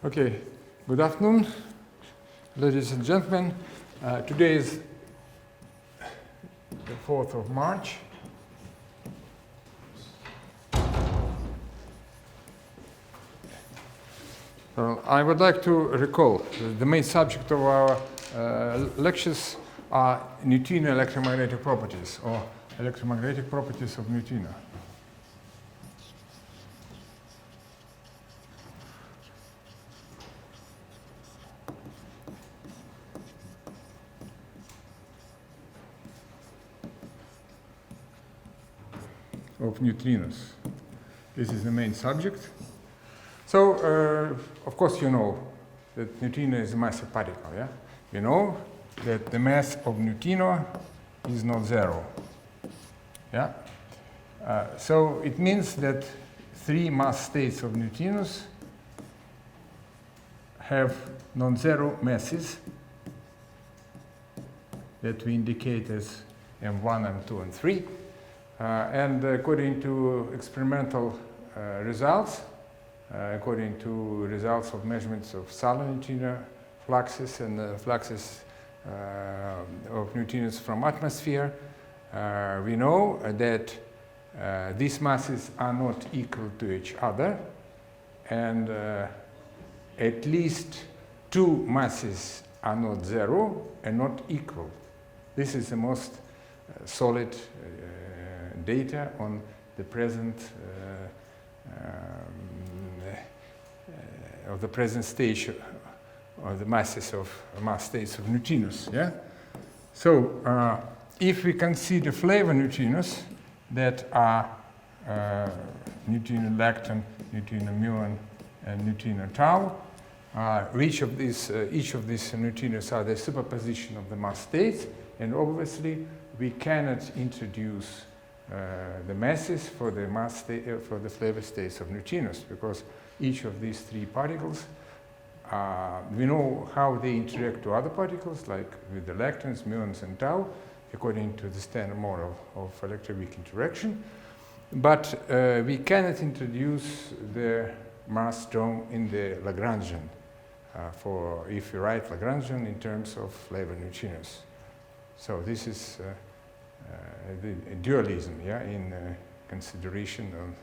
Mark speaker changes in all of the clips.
Speaker 1: Okay, good afternoon, ladies and gentlemen. Today is the 4th of March. I would like to recall the main subject of our lectures are neutrino electromagnetic properties, or electromagnetic properties of neutrino. Of neutrinos. This is the main subject. So, of course, you know that neutrino is a massive particle, yeah? You know that the mass of neutrino is not zero, yeah? So it means that three mass states of neutrinos have non-zero masses that we indicate as M1, M2, and 3. And according to experimental results, according to results of measurements of solar neutrino fluxes and fluxes of neutrinos from atmosphere, we know that these masses are not equal to each other, and at least two masses are not zero and not equal. This is the most solid data on the present of the present stage of the masses of mass states of neutrinos. Yeah. So if we consider flavor neutrinos that are neutrino lacton, neutrino muon, and neutrino tau, each of these neutrinos are the superposition of the mass states, and obviously we cannot introduce the masses for the for the flavor states of neutrinos, because each of these three particles, we know how they interact to other particles, like with the lactons, muons, and tau, according to the standard model of electroweak interaction. But we cannot introduce the mass term in the Lagrangian, for if we write Lagrangian in terms of flavor neutrinos. So this is the dualism, yeah, in consideration of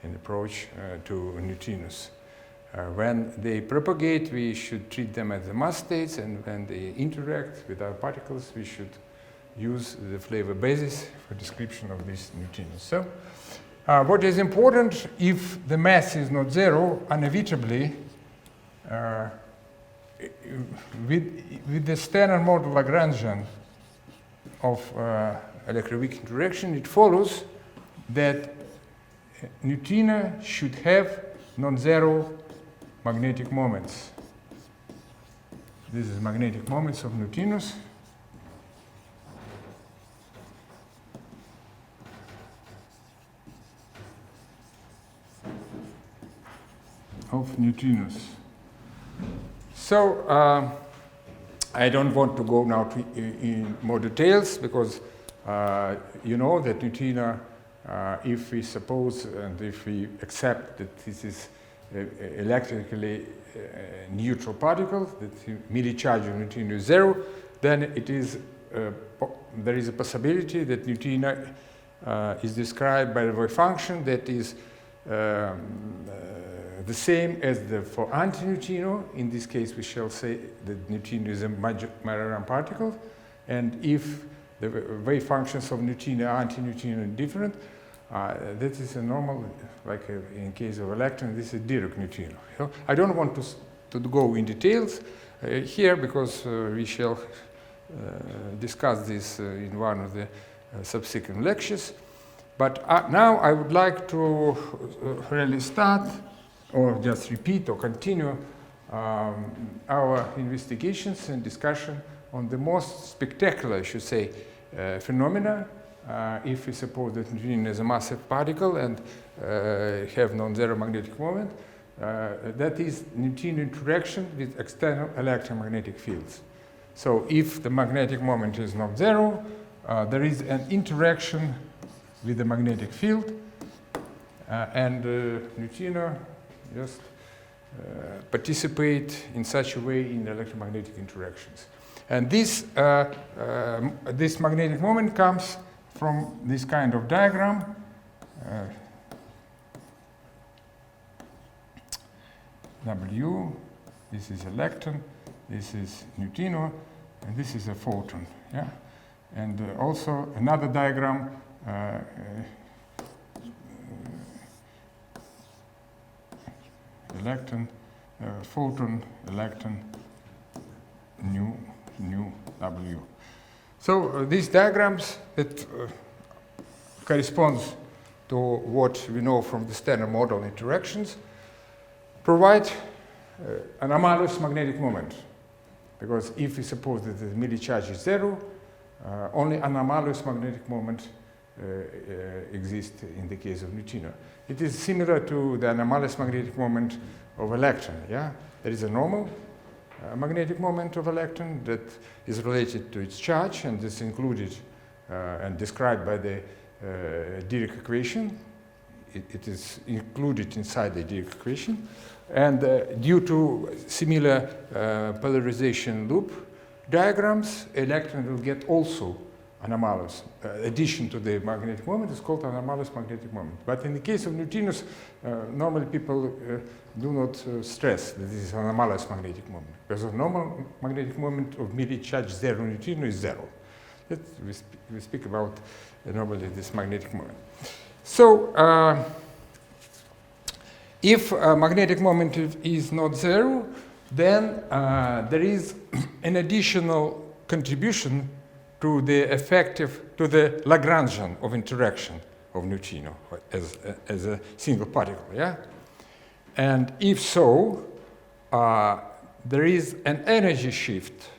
Speaker 1: an approach to neutrinos. When they propagate, we should treat them as the mass states, and when they interact with our particles, we should use the flavor basis for description of these neutrinos. So, what is important, if the mass is not zero, inevitably, with the standard model Lagrangian of electroweak interaction, it follows that neutrino should have non-zero magnetic moments. This is magnetic moments of neutrinos. So I don't want to go now in more details, because you know that neutrino, if we suppose and if we accept that this is electrically neutral particle, that the Milli charge of neutrino is zero, then it is there is a possibility that neutrino is described by the wave function that is the same as for antineutrino. In this case, we shall say that neutrino is a Majorana particle, and if the wave functions of neutrino and antineutrino are different, that is a normal, like in case of electron, this is Dirac neutrino. So I don't want to go in details here, because we shall discuss this in one of the subsequent lectures. But now I would like to really start, or just repeat or continue our investigations and discussion on the most spectacular, I should say, phenomena, if we suppose that neutrino is a massive particle and have non-zero magnetic moment, that is neutrino interaction with external electromagnetic fields. So if the magnetic moment is not zero, there is an interaction with the magnetic field, and neutrino just participate in such a way in electromagnetic interactions. And this magnetic moment comes from this kind of diagram. W, this is electron, this is neutrino, and this is a photon. Yeah? And also another diagram, electron, photon, electron, nu, W. So these diagrams that corresponds to what we know from the standard model interactions provide anomalous magnetic moment. Because if we suppose that the Milli charge is zero, only anomalous magnetic moment exists in the case of neutrino. It is similar to the anomalous magnetic moment of electron. Yeah? There is a normal magnetic moment of electron that is related to its charge and is included and described by the Dirac equation. It is included inside the Dirac equation. And due to similar polarization loop diagrams, electron will get also anomalous. Addition to the magnetic moment is called anomalous magnetic moment. But in the case of neutrinos, normally people do not stress that this is an anomalous magnetic moment, because the normal magnetic moment of Milli charge zero neutrino is zero. We speak about normally this magnetic moment. So if a magnetic moment is not zero, then there is an additional contribution to the Lagrangian of interaction of neutrino as a single particle. Yeah? And if so, there is an energy shift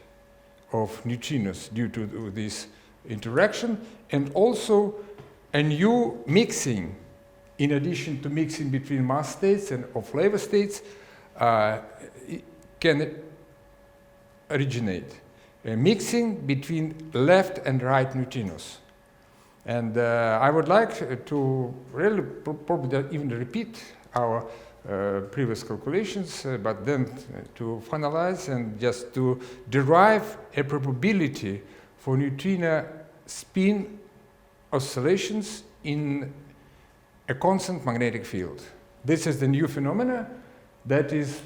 Speaker 1: of neutrinos due to this interaction, and also a new mixing, in addition to mixing between mass states and of flavor states, can originate a mixing between left and right neutrinos. And I would like to really probably even repeat our previous calculations, but then to finalize and just to derive a probability for neutrino spin oscillations in a constant magnetic field. This is the new phenomena that is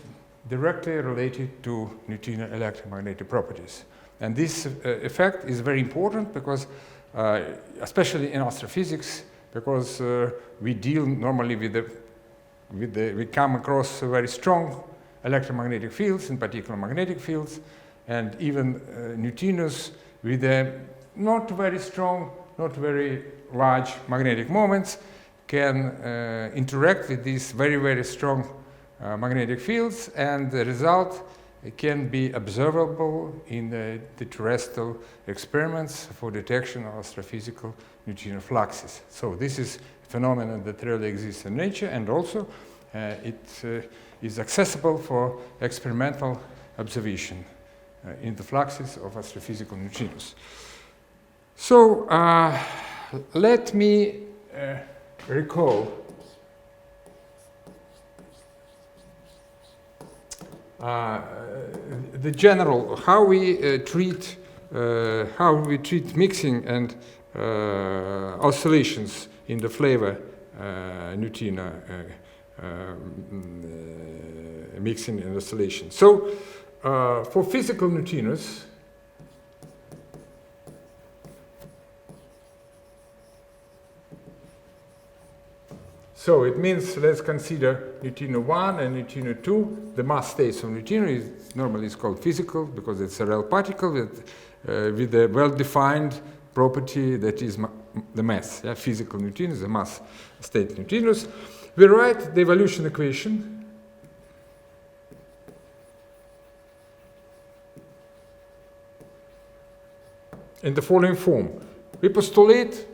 Speaker 1: directly related to neutrino electromagnetic properties. And this effect is very important because, especially in astrophysics, because we deal normally we come across very strong electromagnetic fields, in particular magnetic fields, and even neutrinos with not very strong, not very large magnetic moments can interact with these very, very strong magnetic fields, and the result can be observable in the terrestrial experiments for detection of astrophysical neutrino fluxes. So this is a phenomenon that really exists in nature, and also it is accessible for experimental observation in the fluxes of astrophysical neutrinos. So let me recall the general how we treat mixing and oscillations in the flavor neutrino mixing and oscillation. So for physical neutrinos, so it means let's consider neutrino 1 and neutrino 2. The mass states of neutrino is normally called physical because it's a real particle with a well-defined property that is the mass. Yeah? Physical neutrinos, the mass state neutrinos. We write the evolution equation in the following form. We postulate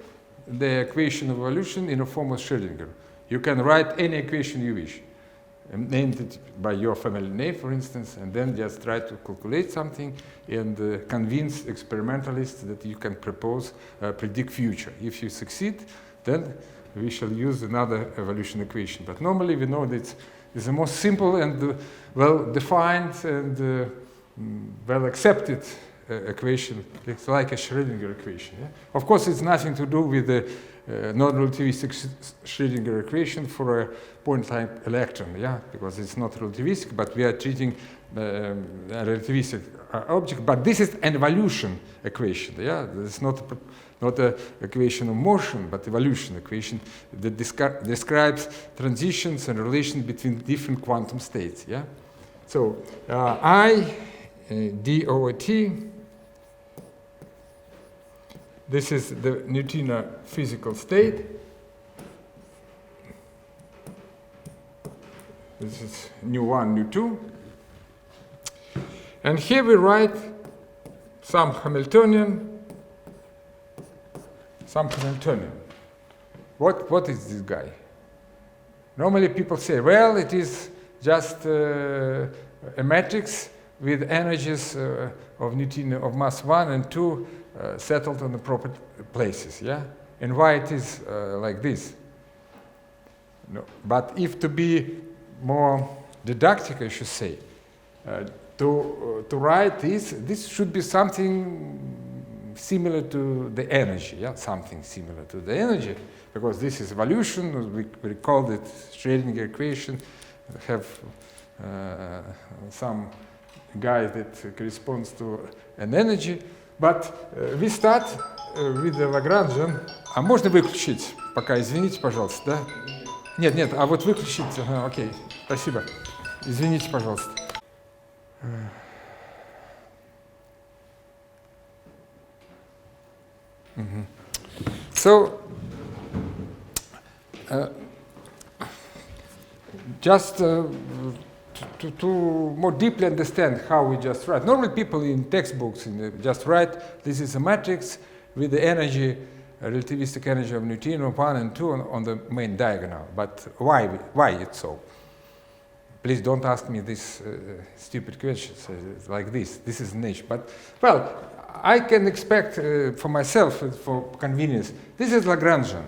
Speaker 1: the equation of evolution in a form of Schrödinger. You can write any equation you wish, named it by your family name, for instance, and then just try to calculate something and convince experimentalists that you can predict future. If you succeed, then we shall use another evolution equation. But normally we know that is the most simple and well-defined and well-accepted equation. It's like a Schrödinger equation. Yeah? Of course, it's nothing to do with the non-relativistic Schrödinger equation for a point-like electron, yeah, because it's not relativistic, but we are treating a relativistic object. But this is an evolution equation, yeah. It's not an equation of motion, but evolution equation that describes transitions and relations between different quantum states, yeah. So I dot. This is the neutrino physical state. This is nu1, nu2. And here we write some Hamiltonian. What is this guy? Normally people say, well, it is just a matrix with energies of neutrino of mass 1 and 2 settled on the proper places, yeah? And why it is like this? No. But if to be more didactic, I should say, to write this should be something similar to the energy, yeah? Something similar to the energy, because this is evolution, we call it Schrödinger equation, have some guy that corresponds to an energy. But we start with the Lagrangian. А можно выключить пока, извините, пожалуйста, да? Нет, а вот выключить, ага, окей, спасибо. Извините, пожалуйста. So, just to more deeply understand how we just write. Normally people in textbooks just write, this is a matrix with the energy, relativistic energy of neutrino 1 and 2 on the main diagonal. But why it's so? Please don't ask me these stupid questions like this. This is nature. But, well, I can expect for myself, for convenience, this is Lagrangian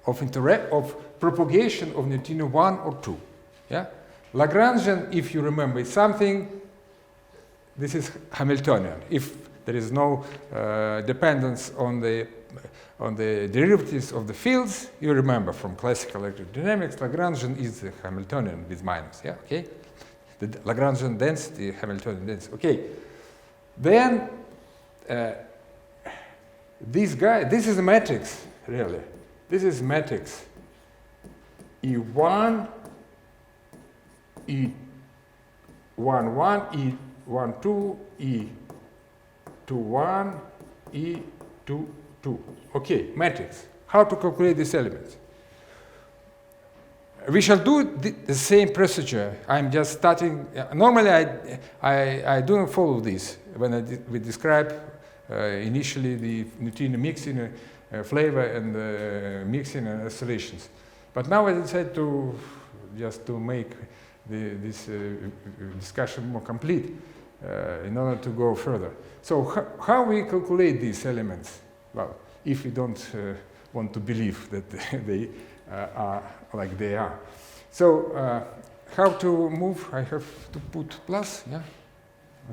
Speaker 1: of propagation of neutrino 1 or 2. Yeah? Lagrangian, if you remember, is something, this is Hamiltonian. If there is no dependence on the derivatives of the fields, you remember from classical electrodynamics, Lagrangian is the Hamiltonian with minus, yeah, okay? The Lagrangian density, Hamiltonian density, okay. Then, this guy, this is a matrix, really. This is matrix E1, E11, E12, E21, E22. Okay, matrix. How to calculate these elements? We shall do the same procedure. I'm just starting. Normally, I do not follow this when we describe initially the neutrino mixing flavor and mixing and oscillations. But now I decided to just to make this discussion more complete in order to go further. So how we calculate these elements? Well, if we don't want to believe that they are like they are. So how to move? I have to put plus, yeah?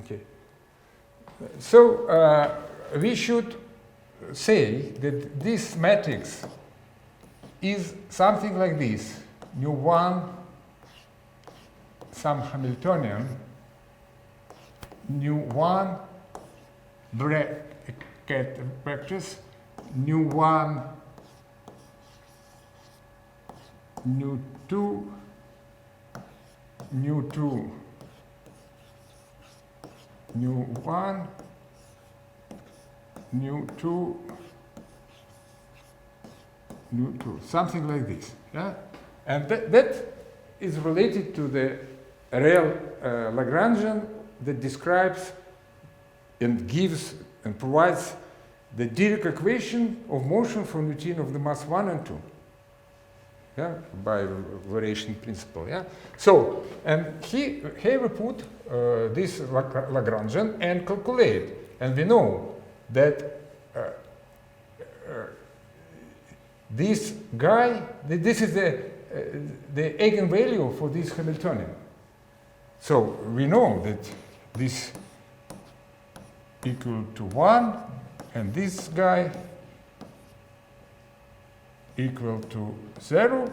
Speaker 1: Okay. So we should say that this matrix is something like this. Nu1, some Hamiltonian, nu1 bracket vectors, nu1, nu2, nu2, nu1, nu2, nu2, something like this. Yeah? And that is related to the real Lagrangian that describes and gives and provides the Dirac equation of motion for neutrino of the mass 1 and 2. Yeah, by variation principle. Yeah. So, and here we put this Lagrangian and calculate, and we know that this guy, this is the the eigenvalue for this Hamiltonian. So we know that this equal to 1 and this guy equal to 0.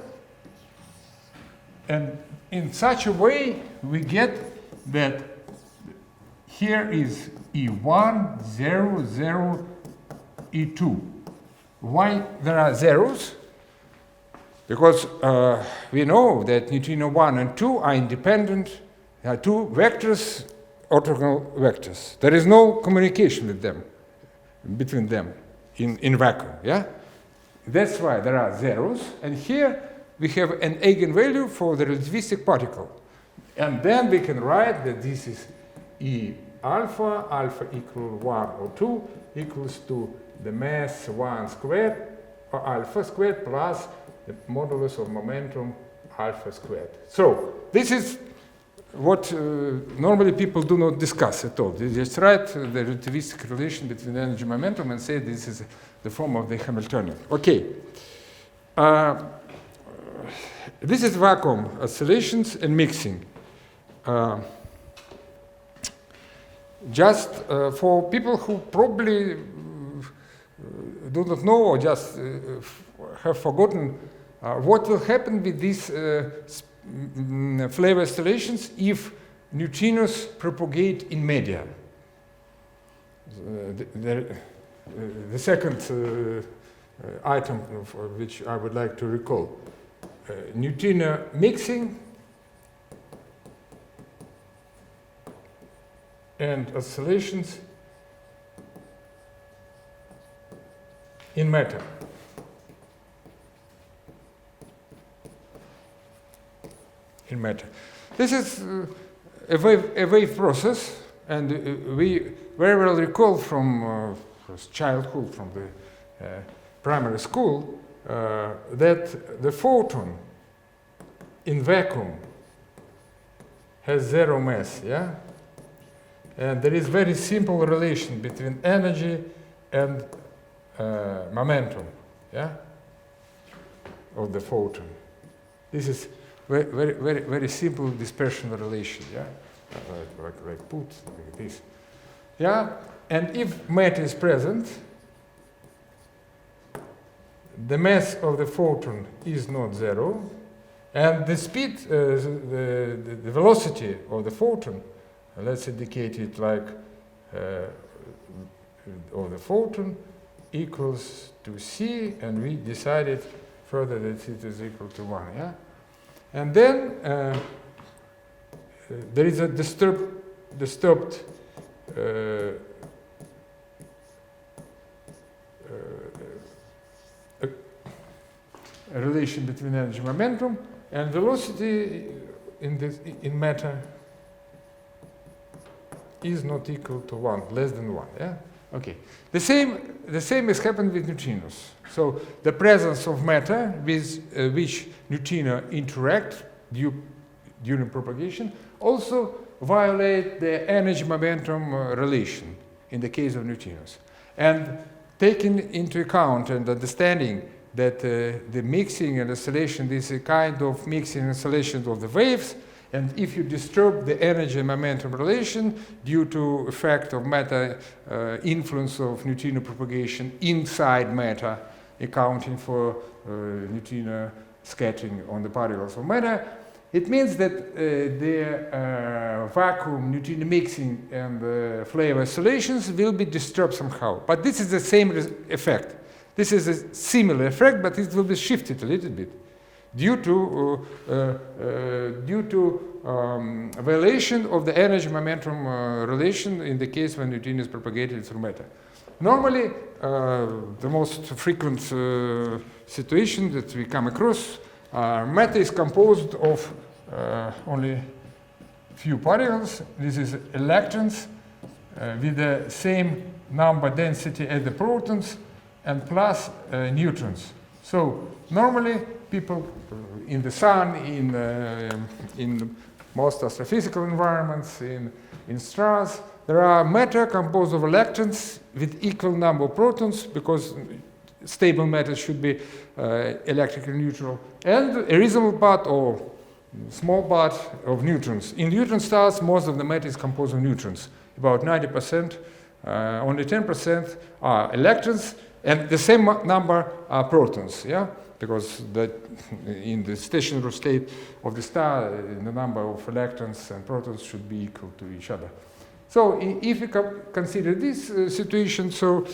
Speaker 1: And in such a way, we get that here is E1, 0, 0, E2. Why there are zeros? Because we know that neutrino 1 and 2 are independent. There are two vectors, orthogonal vectors. There is no communication with them, between them in vacuum. Yeah? That's why there are zeros. And here we have an eigenvalue for the relativistic particle. And then we can write that this is E alpha, alpha equal 1 or 2 equals to the mass 1 squared or alpha squared plus the modulus of momentum alpha squared. So this is what normally people do not discuss at all. They just write the relativistic relation between energy and momentum and say this is the form of the Hamiltonian. Okay. This is vacuum oscillations and mixing. Just for people who probably do not know or just have forgotten what will happen with these flavor oscillations if neutrinos propagate in media. The second item which I would like to recall. Neutrino mixing and oscillations in matter. In matter. This is a wave process, and we very well recall from childhood, from the primary school, that the photon in vacuum has zero mass, yeah? And there is very simple relation between energy and momentum, yeah, of the photon. This is very simple dispersion relation, yeah, like put like this, yeah. And if matter is present, the mass of the photon is not zero, and the speed, the velocity of the photon, let's indicate it like of the photon equals to c, and we decided further that it is equal to 1, yeah? And then there is a disturbed a relation between energy and momentum, and velocity in matter is not equal to 1, less than 1, yeah? Okay. The same has happened with neutrinos. So the presence of matter with which neutrino interact during propagation also violate the energy-momentum relation in the case of neutrinos. And taking into account and understanding that the mixing and oscillation is a kind of mixing and oscillation of the waves, and if you disturb the energy and momentum relation due to effect of matter influence of neutrino propagation inside matter, accounting for neutrino scattering on the particles of matter, it means that the vacuum neutrino mixing and flavor oscillations will be disturbed somehow. But this is the same effect. This is a similar effect, but it will be shifted a little bit due to violation of the energy-momentum relation in the case when neutrino is propagated through matter. Normally, the most frequent situation that we come across, matter is composed of only few particles. This is electrons with the same number density as the protons and plus neutrons. So normally people in the sun, in most astrophysical environments, in stars, there are matter composed of electrons with equal number of protons, because stable matter should be electrically neutral, and a reasonable part or small part of neutrons. In neutron stars, most of the matter is composed of neutrons, about 90%. Only 10% are electrons, and the same number are protons, yeah? Because in the stationary state of the star, the number of electrons and protons should be equal to each other. So if we consider this situation, so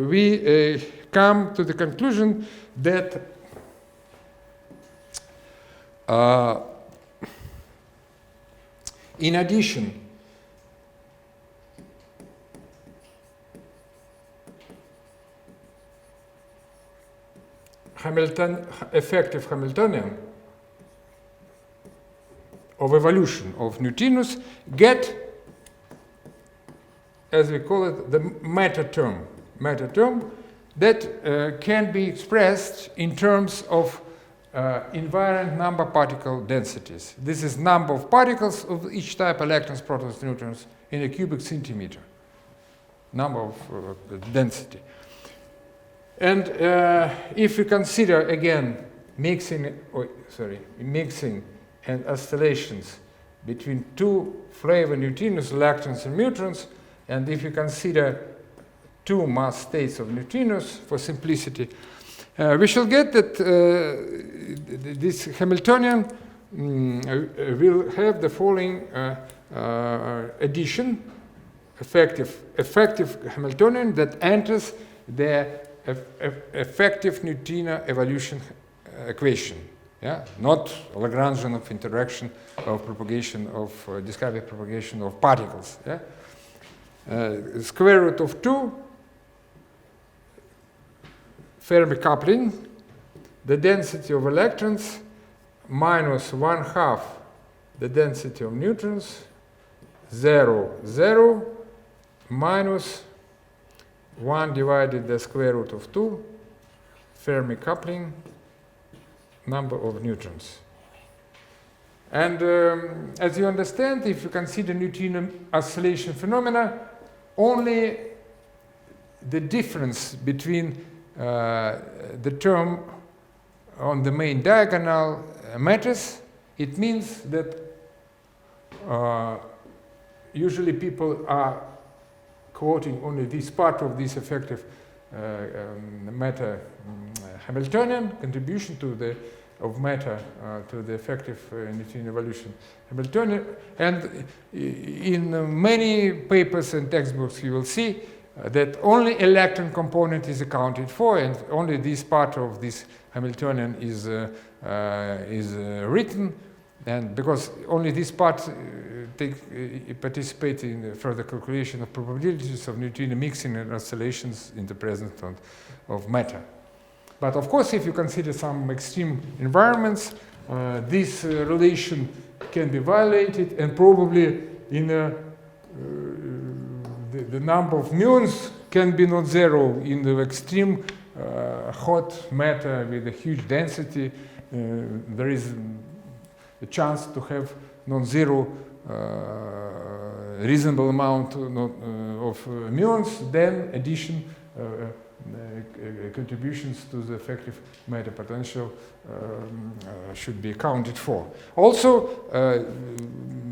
Speaker 1: we come to the conclusion that in addition, effective Hamiltonian of evolution of neutrinos get, as we call it, the matter term that can be expressed in terms of invariant number particle densities. This is number of particles of each type, electrons, protons, neutrons, in a cubic centimeter, number of density. And if we consider again mixing and oscillations between two flavor neutrinos, electrons and neutrons, and if we consider two mass states of neutrinos for simplicity, we shall get that this Hamiltonian will have the following addition, effective Hamiltonian that enters the effective neutrino evolution equation, yeah, not Lagrangian of interaction of propagation of describing propagation of particles. Yeah, square root of 2 Fermi coupling, the density of electrons minus 1/2 the density of neutrons, 0, 0 minus 1 divided the square root of 2 Fermi coupling number of neutrons. And as you understand, if you consider neutrino oscillation phenomena, only the difference between the term on the main diagonal matters. It means that usually people are quoting only this part of this effective matter Hamiltonian contribution to the of matter to the effective neutrino evolution Hamiltonian, and in many papers and textbooks you will see that only electron component is accounted for, and only this part of this Hamiltonian is written, and because only this part participate in further calculation of probabilities of neutrino mixing and oscillations in the presence of matter. But of course, if you consider some extreme environments, this relation can be violated, and probably in the number of muons can be not zero. In the extreme hot matter with a huge density, there is a chance to have non-zero reasonable amount of muons, then addition contributions to the effective matter potential should be accounted for. Also,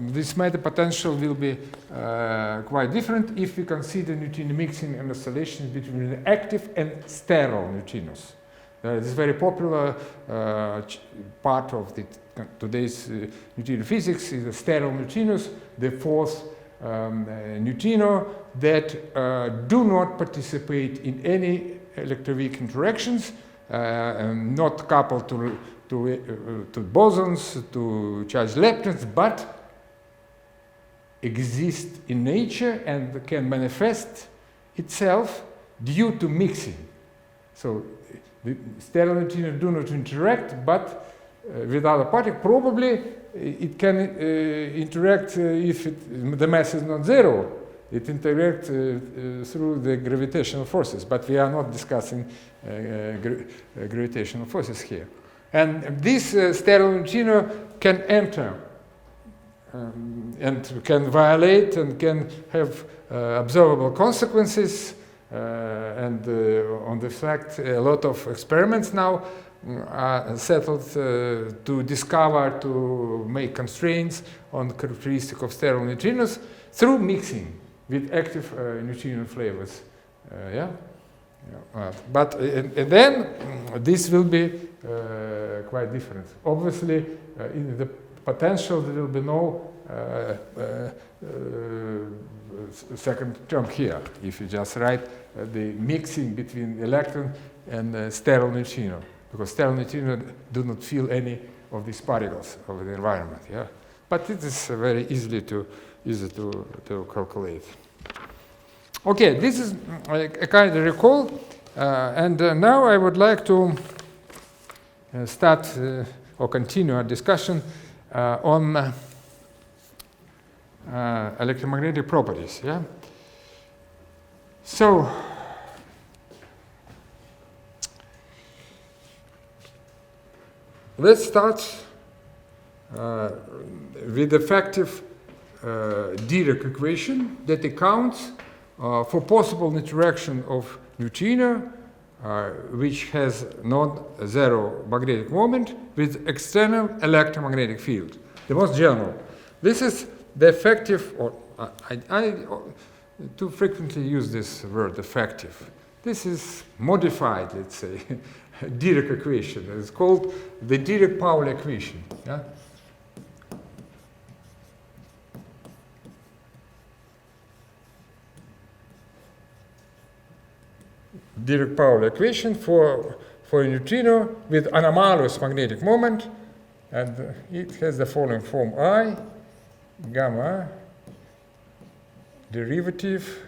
Speaker 1: this matter potential will be quite different if we consider neutrino mixing and oscillations between the active and sterile neutrinos. This is very popular part of today's neutrino physics is the sterile neutrinos, the fourth neutrino that do not participate in any electroweak interactions, not coupled to bosons, to charged leptons, but exist in nature and can manifest itself due to mixing. So the sterile neutrinos do not interact, but with other particles, probably it can interact if the mass is not zero. It interacts through the gravitational forces, but we are not discussing gravitational forces here. And this sterile neutrino can enter and can violate and can have observable consequences and on the fact a lot of experiments now are settled to discover, to make constraints on the characteristic of sterile neutrinos through mixing with active neutrino flavors. But and then this will be quite different. Obviously, in the potential there will be no second term here if you just write the mixing between electron and sterile neutrino, because sterile neutrino do not feel any of these particles of the environment. Yeah, but it is very easy to calculate. Okay, this is a kind of recall, and now I would like to start or continue our discussion on electromagnetic properties. Yeah. So let's start with the effective Dirac equation that accounts for possible interaction of neutrino, which has non-zero magnetic moment, with external electromagnetic field. The most general. This is the effective, or I too frequently use this word effective. This is modified, let's say, Dirac equation. It's called the Dirac-Pauli equation. Yeah? Dirac-Pauli equation for a neutrino with anomalous magnetic moment, and it has the following form: I gamma derivative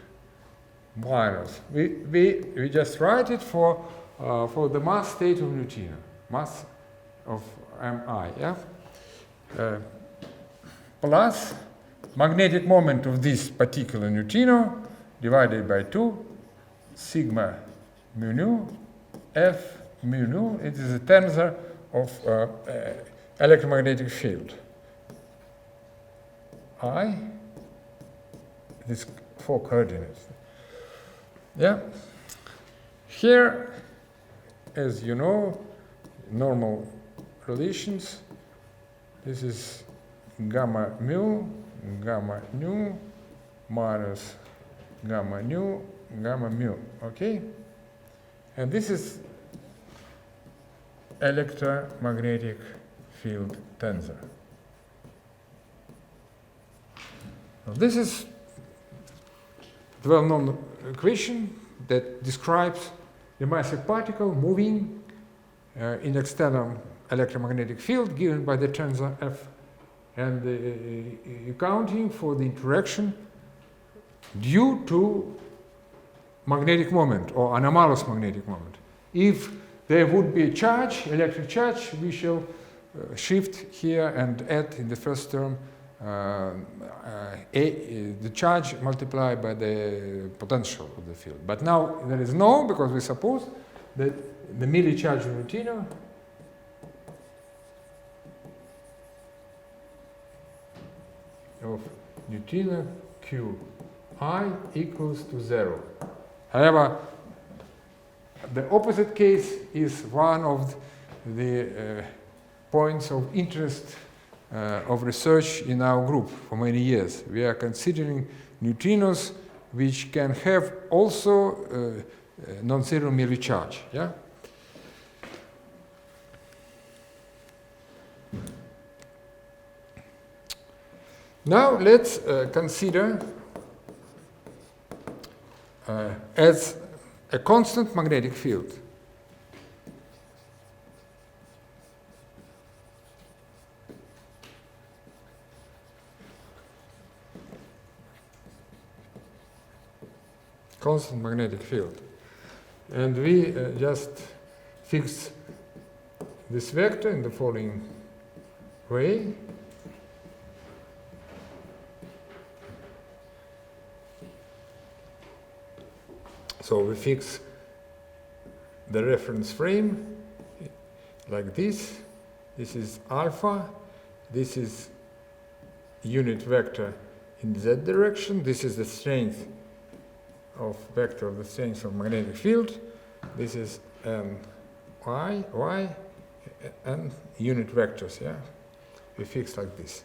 Speaker 1: minus. We just write it for the mass state of neutrino, mass of Mi, yeah, plus magnetic moment of this particular neutrino divided by 2 sigma mu nu f mu nu. It is a tensor of electromagnetic field. I, these 4 coordinates. Yeah. Here, as you know, normal relations. This is gamma mu, gamma nu, minus gamma nu, gamma mu. Okay? And this is electromagnetic field tensor. Now, this is the well-known equation that describes the massive particle moving in external electromagnetic field given by the tensor F, and accounting for the interaction due to magnetic moment or anomalous magnetic moment. If there would be a charge, electric charge, we shall shift here and add in the first term the charge multiplied by the potential of the field. But now there is no, because we suppose that the merely charged neutrino of neutrino Qi equals to 0. However, the opposite case is one of the points of interest of research in our group for many years. We are considering neutrinos which can have also non-zero merely charge. Yeah? Now let's consider as a constant magnetic field. Constant magnetic field. And we just fix this vector in the following way. So we fix the reference frame like this. This is alpha. This is unit vector in z direction. This is the strength of vector of the strength of magnetic field. This is y, and unit vectors, yeah? We fix like this.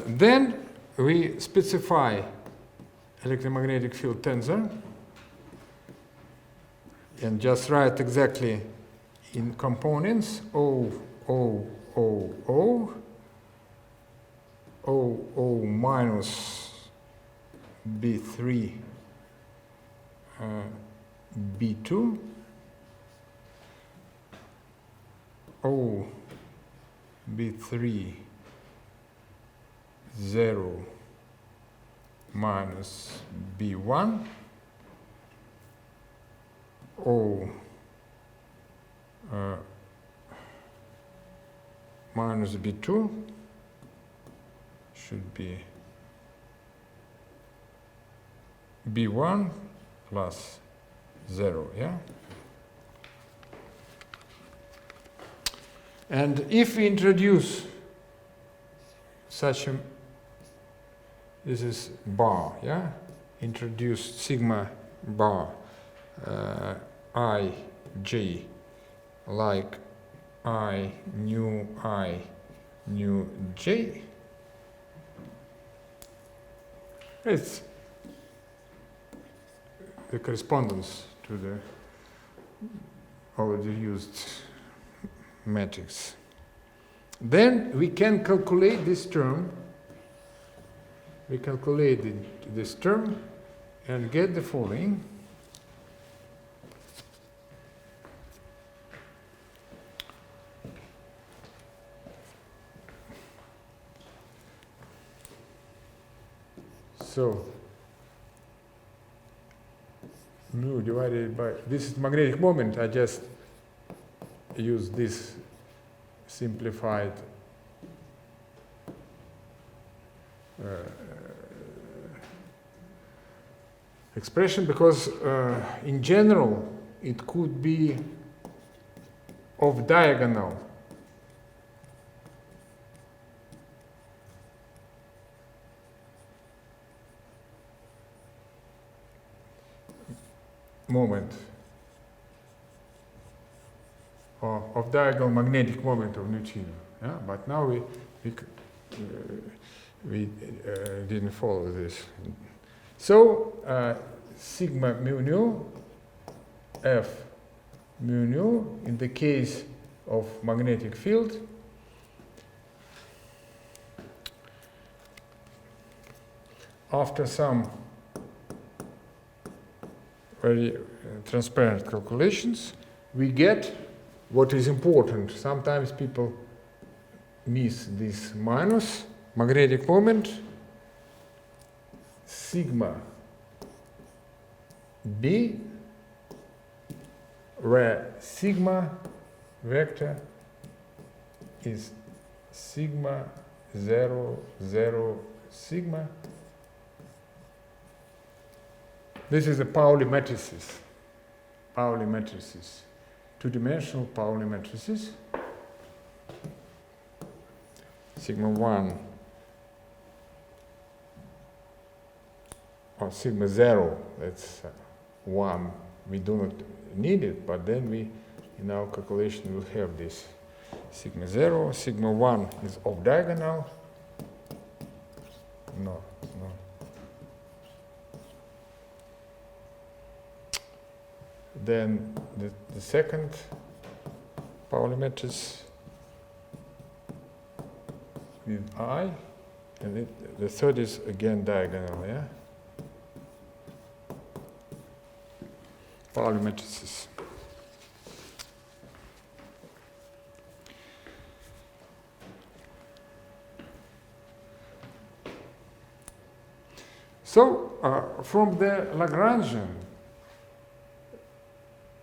Speaker 1: Then we specify electromagnetic field tensor and just write exactly in components O minus B3 B2 O B3 0 minus B1 O minus B2 should be B1 plus 0, yeah? And if we introduce such a, this is bar, yeah? Introduce sigma bar ij like I nu j. It's the correspondence to the already used matrix. Then we can calculate this term. We calculate this term and get the following. So, mu divided by, this is magnetic moment, I just use this simplified expression because in general it could be of diagonal moment or of diagonal magnetic moment of neutrino. Yeah? But now we didn't follow this. So sigma mu nu f mu nu in the case of magnetic field after some very transparent calculations we get what is important. Sometimes people miss this minus magnetic moment sigma b where sigma vector is sigma 0 0 sigma. This is a Pauli matrices. Pauli matrices. Two-dimensional Pauli matrices. Sigma 1 or sigma 0, that's 1. We do not need it, but then we, in our calculation, will have this. Sigma 0, sigma 1 is off diagonal. No. Then the second Pauli matrix with I, and the third is again diagonal, yeah? Pauli matrices. So, from the Lagrangian,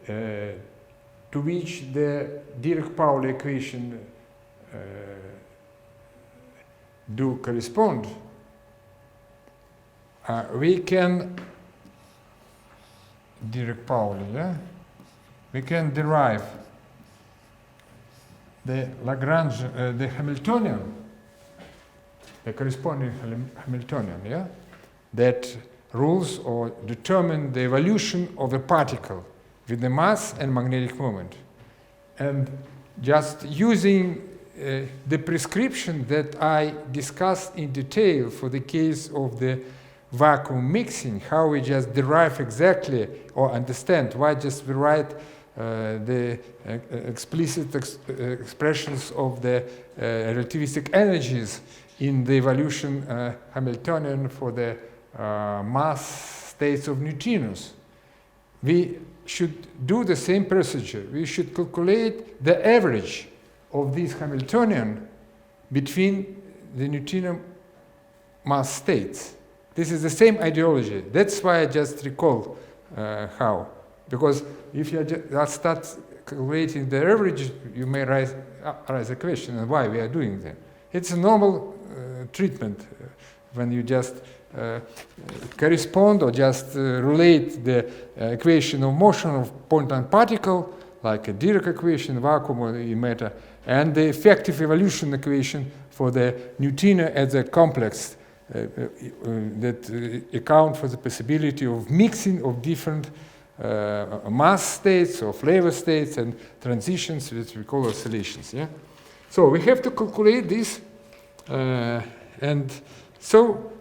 Speaker 1: to which the Dirac-Pauli equation do correspond, we can Dirac-Pauli, yeah? We can derive the Lagrange, the Hamiltonian, the corresponding Hamiltonian, yeah? That rules or determine the evolution of a particle with the mass and magnetic moment. And just using the prescription that I discussed in detail for the case of the vacuum mixing, how we just derive exactly or understand why just we write the explicit expressions of the relativistic energies in the evolution Hamiltonian for the mass states of neutrinos. We should do the same procedure. We should calculate the average of this Hamiltonian between the neutrino mass states. This is the same ideology. That's why I just recall how. Because if you just start calculating the average, you may raise a question on why we are doing that. It's a normal treatment when you just correspond or just relate the equation of motion of point and particle, like a Dirac equation, vacuum or matter, and the effective evolution equation for the neutrino as a complex that account for the possibility of mixing of different mass states or flavor states and transitions that we call oscillations. Yeah? So we have to calculate this, and so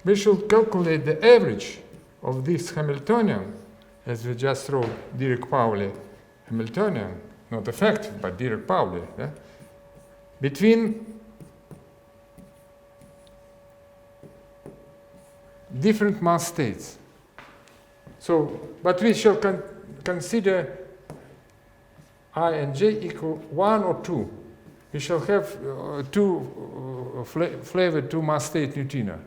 Speaker 1: we should calculate the average of this Hamiltonian, as we just wrote, Dirac-Pauli Hamiltonian, not effective, but Dirac-Pauli, yeah? Between different mass states. So, but we shall consider I and j equal 1 or 2. We shall have flavored two mass state neutrino.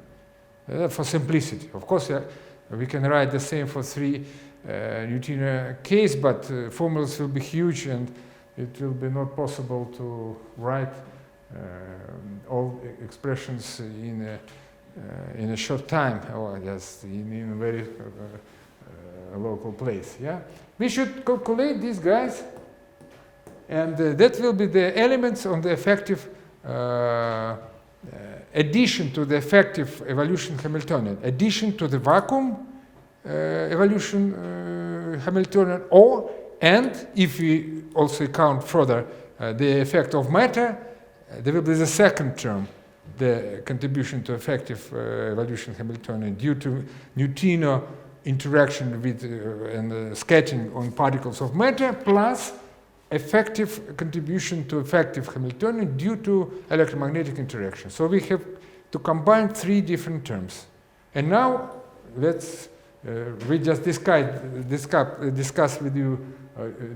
Speaker 1: For simplicity. Of course, we can write the same for 3 neutrino case, but formulas will be huge and it will be not possible to write all expressions in a short time or just in a very local place. Yeah? We should calculate these guys, and that will be the elements on the effective addition to the effective evolution Hamiltonian, addition to the vacuum evolution Hamiltonian, and if we also count further the effect of matter, there will be the second term, the contribution to effective evolution Hamiltonian due to neutrino interaction with and scattering on particles of matter, plus effective contribution to effective Hamiltonian due to electromagnetic interaction. So we have to combine 3 different terms. And now let's we just discussed with you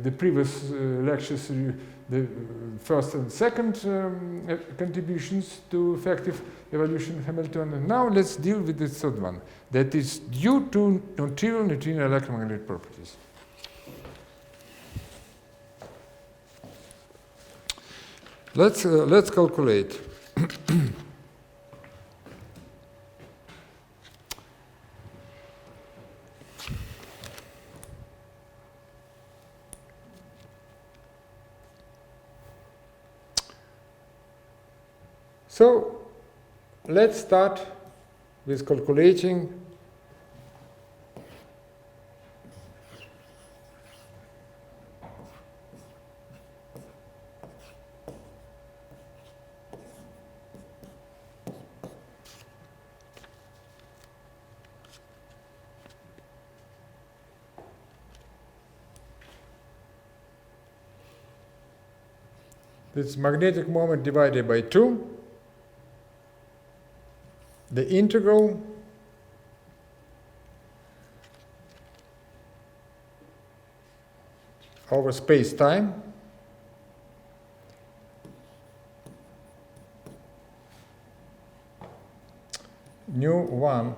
Speaker 1: the previous lectures, the first and second contributions to effective evolution Hamiltonian. Now let's deal with the third one, that is due to non-trivial neutrino electromagnetic properties. Let's calculate. So let's start with calculating this magnetic moment divided by 2, the integral over space-time nu1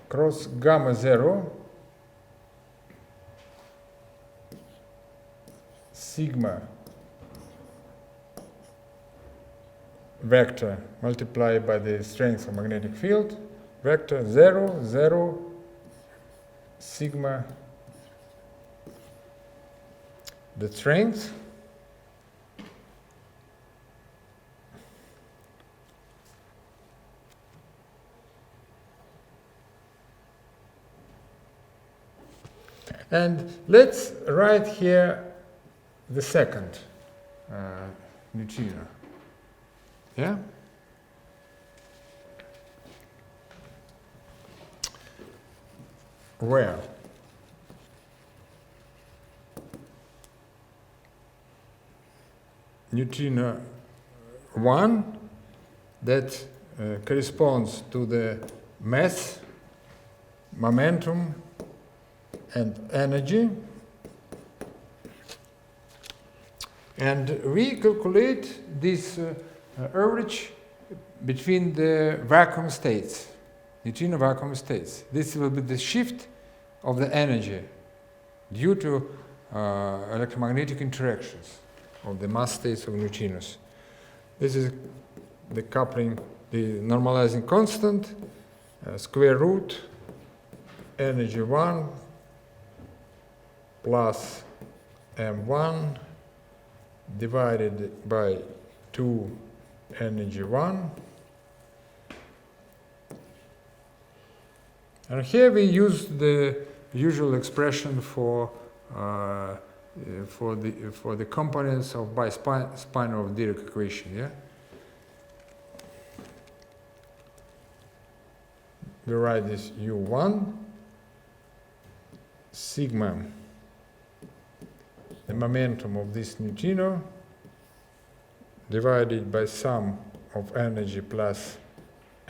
Speaker 1: cross gamma 0 sigma vector multiplied by the strength of magnetic field, vector 0, 0, sigma the strength, and let's write here the second neutrino. Yeah? Where? Neutrino 1 that corresponds to the mass, momentum, and energy. And we calculate this average between the vacuum states, neutrino vacuum states. This will be the shift of the energy due to electromagnetic interactions of the mass states of neutrinos. This is the coupling, the normalizing constant, square root energy 1 plus m1 divided by 2 energy 1. And here we use the usual expression for the components of bispinor of Dirac equation. Yeah, we write this u1 sigma the momentum of this neutrino divided by sum of energy plus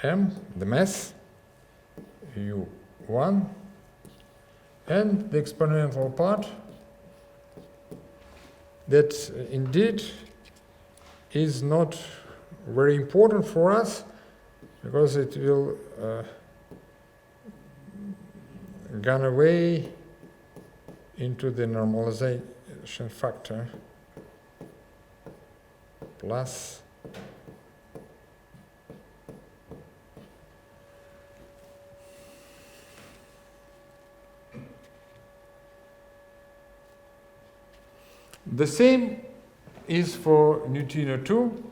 Speaker 1: m, the mass, u1, and the exponential part that indeed is not very important for us because it will gone away into the normalization factor plus the same is for neutrino 2.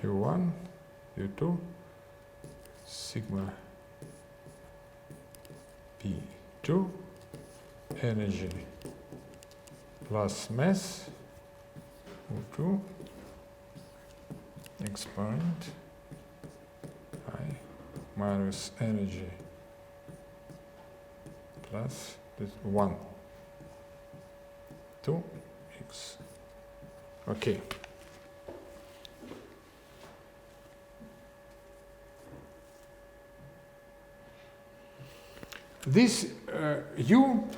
Speaker 1: U1, U2, sigma P2, energy plus mass, U2, exponent I minus energy plus this 1, 2, x. Okay. This U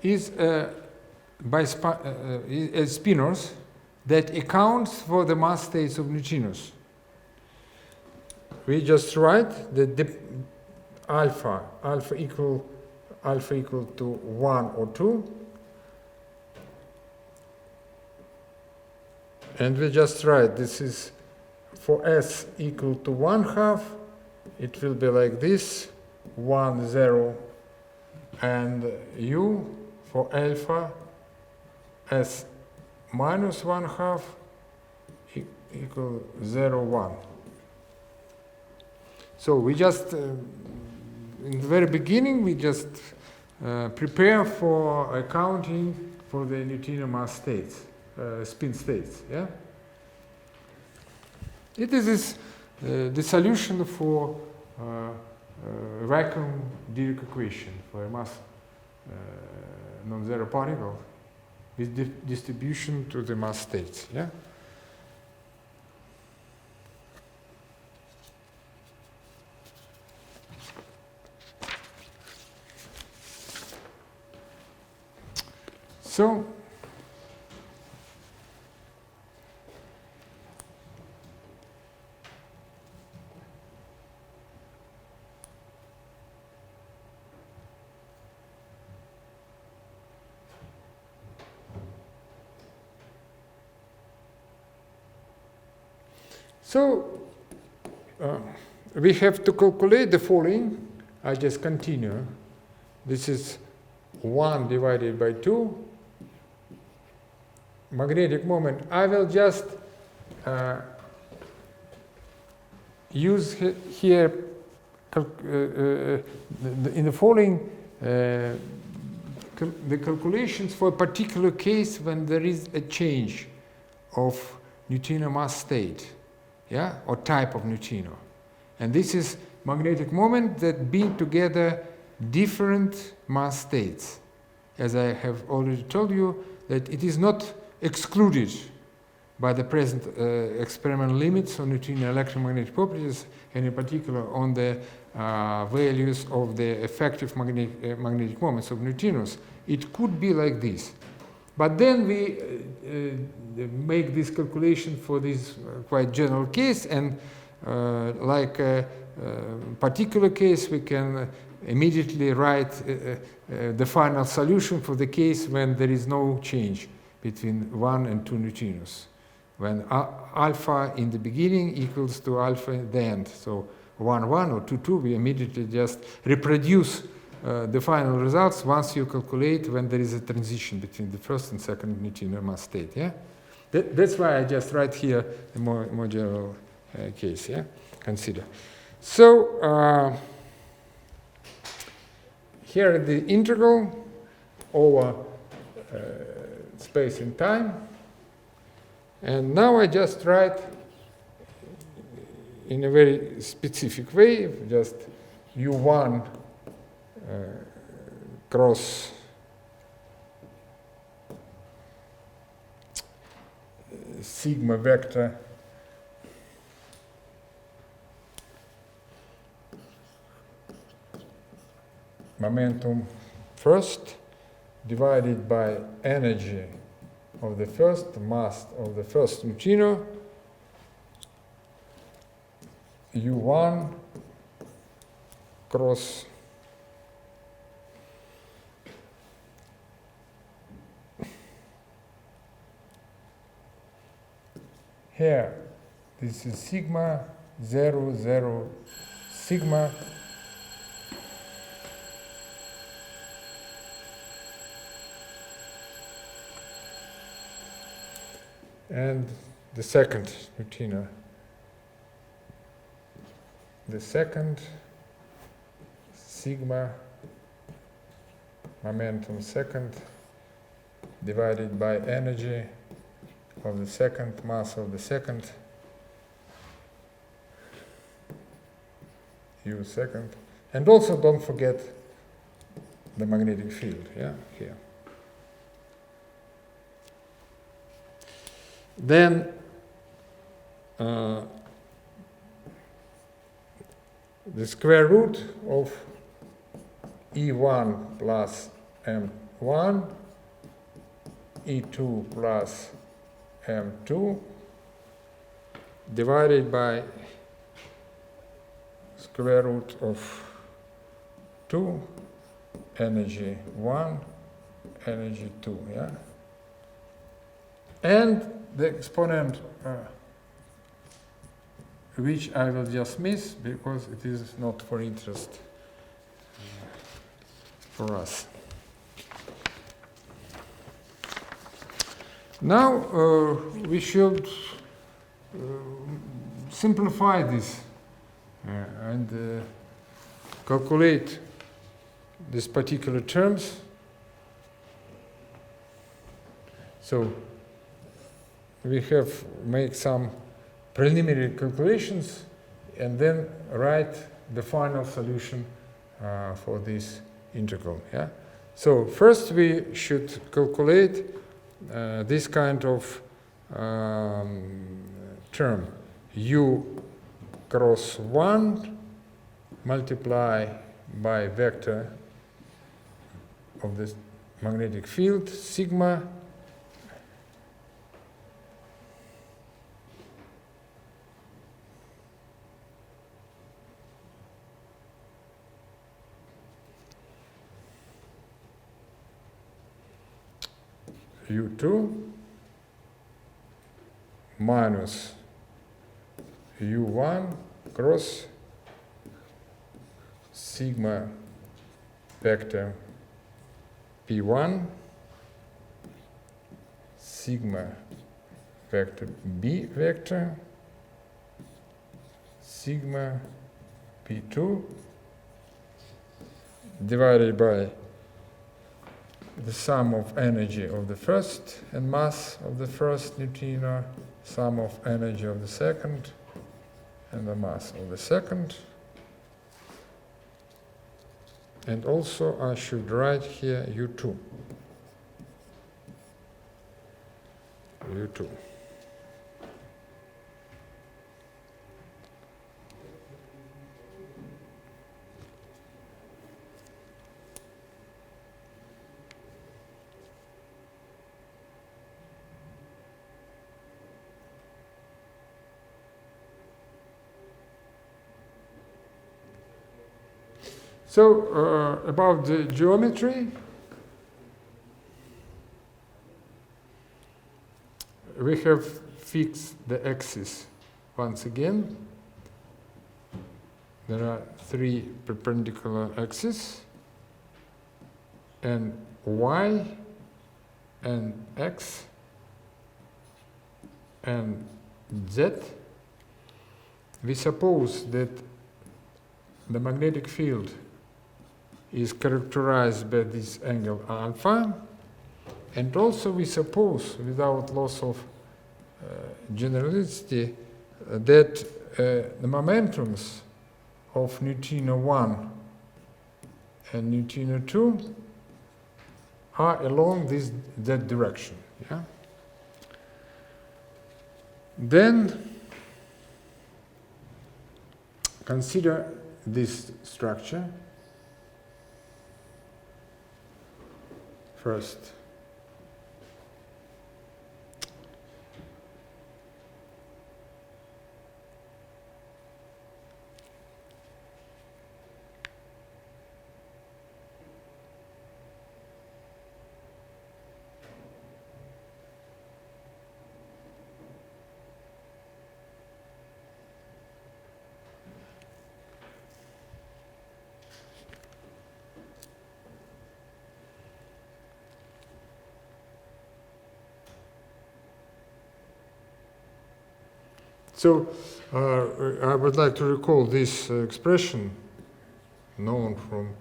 Speaker 1: is spinors that accounts for the mass states of neutrinos. We just write the alpha equal to 1 or 2, and we just write this is for S equal to 1/2, it will be like this. 1, 0, and U for alpha S minus 1/2 equal 0, 1. So we just, in the very beginning, we just prepare for accounting for the neutrino mass states, spin states. Yeah. It is the solution for vacuum Dirac equation for a mass non-zero particle with distribution to the mass states. Yeah. So we have to calculate the following. I just continue. This is 1 divided by 2. Magnetic moment. I will just use here in the following the calculations for a particular case when there is a change of neutrino mass state, yeah, or type of neutrino. And this is magnetic moment that bind together different mass states. As I have already told you, that it is not excluded by the present experimental limits on neutrino electromagnetic properties, and in particular on the values of the effective magnetic moments of neutrinos. It could be like this. But then we make this calculation for this quite general case, and like a particular case, we can immediately write the final solution for the case when there is no change between 1 and 2 neutrinos, when alpha in the beginning equals to alpha at the end. So 1, 1 or 2, 2, we immediately just reproduce the final results once you calculate when there is a transition between the first and second neutrino mass state. Yeah, that's why I just write here the more general case. Yeah, consider. So here the integral over space and time, and now I just write in a very specific way, just u1 cross sigma vector momentum first divided by energy of the first mass of the first neutrino, u1 cross here, this is sigma 0, 0, sigma, and the second neutrino, the second sigma momentum second divided by energy of the second mass of the second u second, and also don't forget the magnetic field, yeah, here. Then the square root of E1 plus M1, E2 plus M2 divided by square root of 2, energy 1, energy 2, yeah? And the exponent which I will just miss because it is not for interest for us. Now we should simplify this and calculate these particular terms. So we have made some preliminary calculations and then write the final solution for this integral. Yeah? So first we should calculate this kind of term, u cross 1 multiply by vector of the magnetic field, sigma u2 minus u1 cross sigma vector p1 sigma vector b vector sigma p2 divided by the sum of energy of the first and mass of the first neutrino, sum of energy of the second and the mass of the second. And also I should write here U2. U2. So, about the geometry, we have fixed the axis once again. There are 3 perpendicular axes, and y, and x, and z. We suppose that the magnetic field is characterized by this angle alpha, and also we suppose, without loss of generality, that the momentums of neutrino 1 and neutrino 2 are along that direction. Yeah? Then consider this structure. First, so I would like to recall this expression known from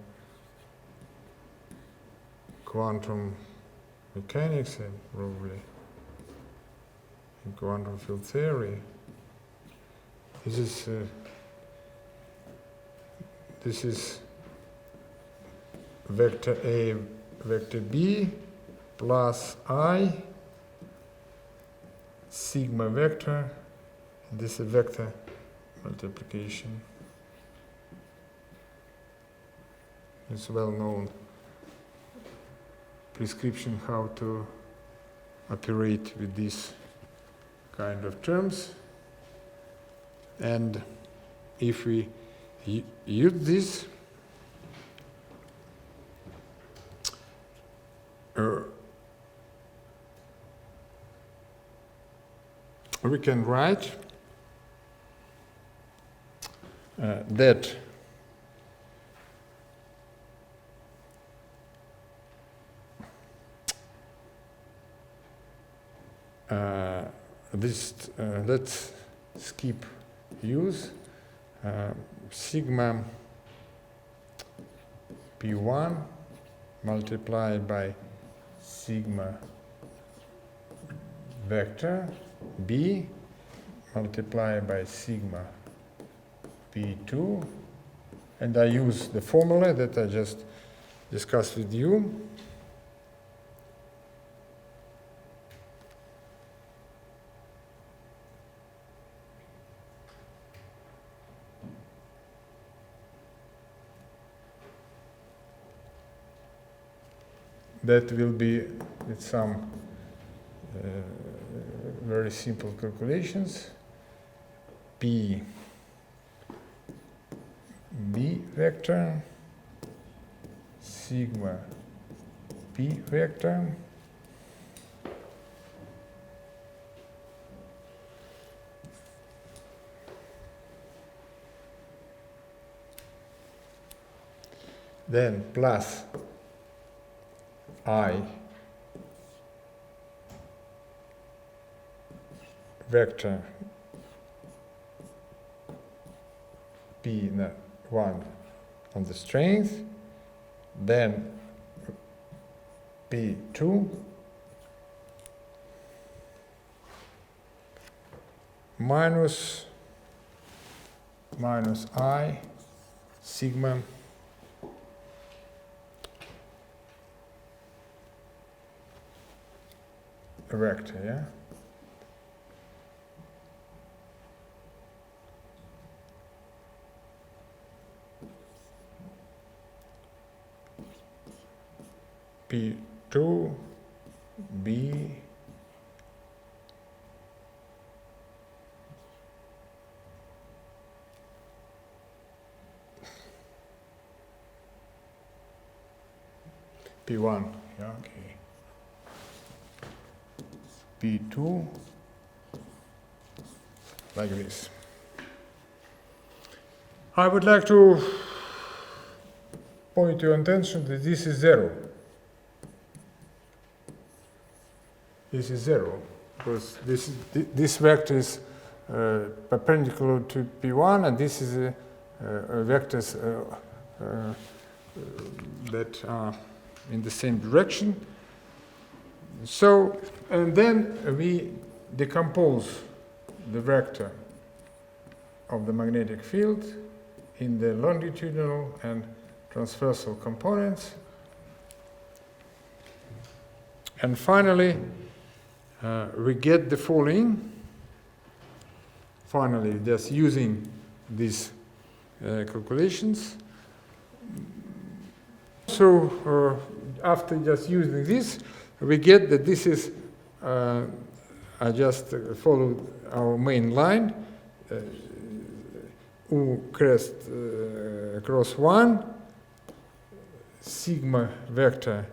Speaker 1: quantum mechanics and probably in quantum field theory. This is vector A, vector B plus I sigma vector. This is vector multiplication. It's well-known prescription how to operate with these kind of terms. And if we use this, we can write that let's skip use sigma p1 multiplied by sigma vector b multiplied by sigma p2, and I use the formula that I just discuss with you. That will be with some very simple calculations. P B vector sigma P vector then plus I vector P1 on the strength, then P2 minus I sigma vector, yeah? P2 B P1, yeah, okay. P2 like this. I would like to point your attention that this is 0. This is 0 because this vector is perpendicular to P1, and this is vectors that are in the same direction. So, and then we decompose the vector of the magnetic field in the longitudinal and transversal components. And finally, we get the following. Finally, just using these calculations. So, after just using this, we get that this is, I just followed our main line, U crest cross 1, sigma vector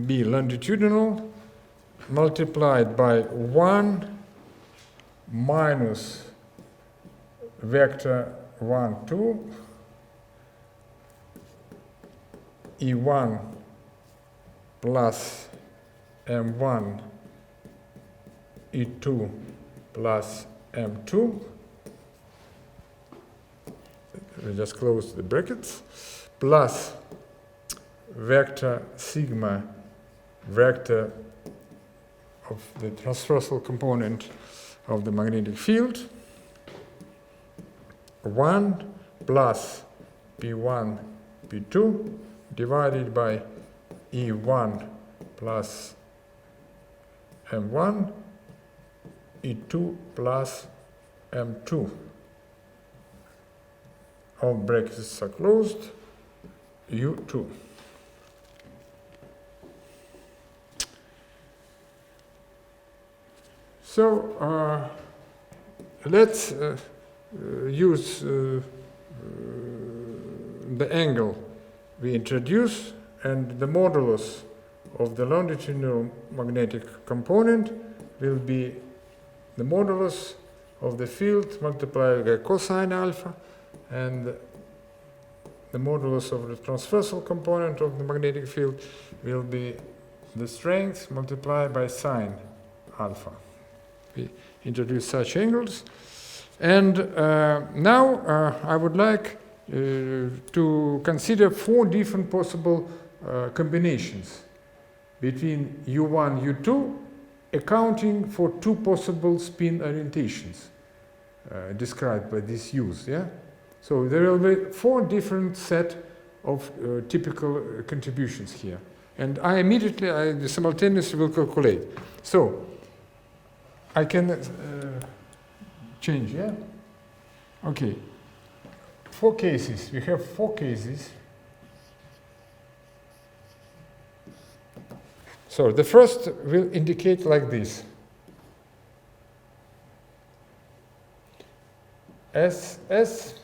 Speaker 1: B longitudinal multiplied by 1 minus vector 1, 2, E1 plus M1, E2 plus M2. We just close the brackets, plus vector sigma, vector of the transversal component of the magnetic field, 1 plus P1, P2, divided by E1 plus M1, E2 plus M2. All brackets are closed, U2. So let's use the angle we introduce, and the modulus of the longitudinal magnetic component will be the modulus of the field multiplied by cosine alpha, and the modulus of the transversal component of the magnetic field will be the strength multiplied by sine alpha. We introduce such angles. And now I would like to consider 4 different possible combinations between U1, U2, accounting for 2 possible spin orientations described by this use. Yeah? So there will be 4 different set of typical contributions here. And I immediately, simultaneously will calculate. So I can change, yeah? Okay. 4 cases. We have 4 cases. So the first will indicate like this. SS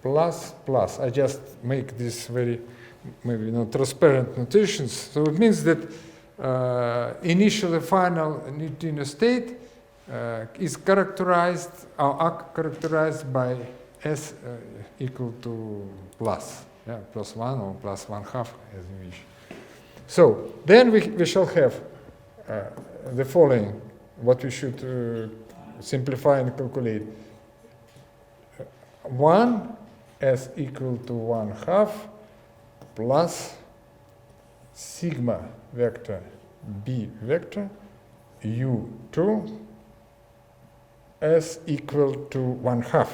Speaker 1: plus plus. I just make this very, maybe not transparent notations. So it means that initial and final neutrino state is characterized, or are characterized by S equal to plus, yeah, plus 1 or plus 1/2, as you wish. So then we shall have the following, what we should simplify and calculate. 1 S equal to 1/2 plus sigma vector B vector U2 S equal to 1/2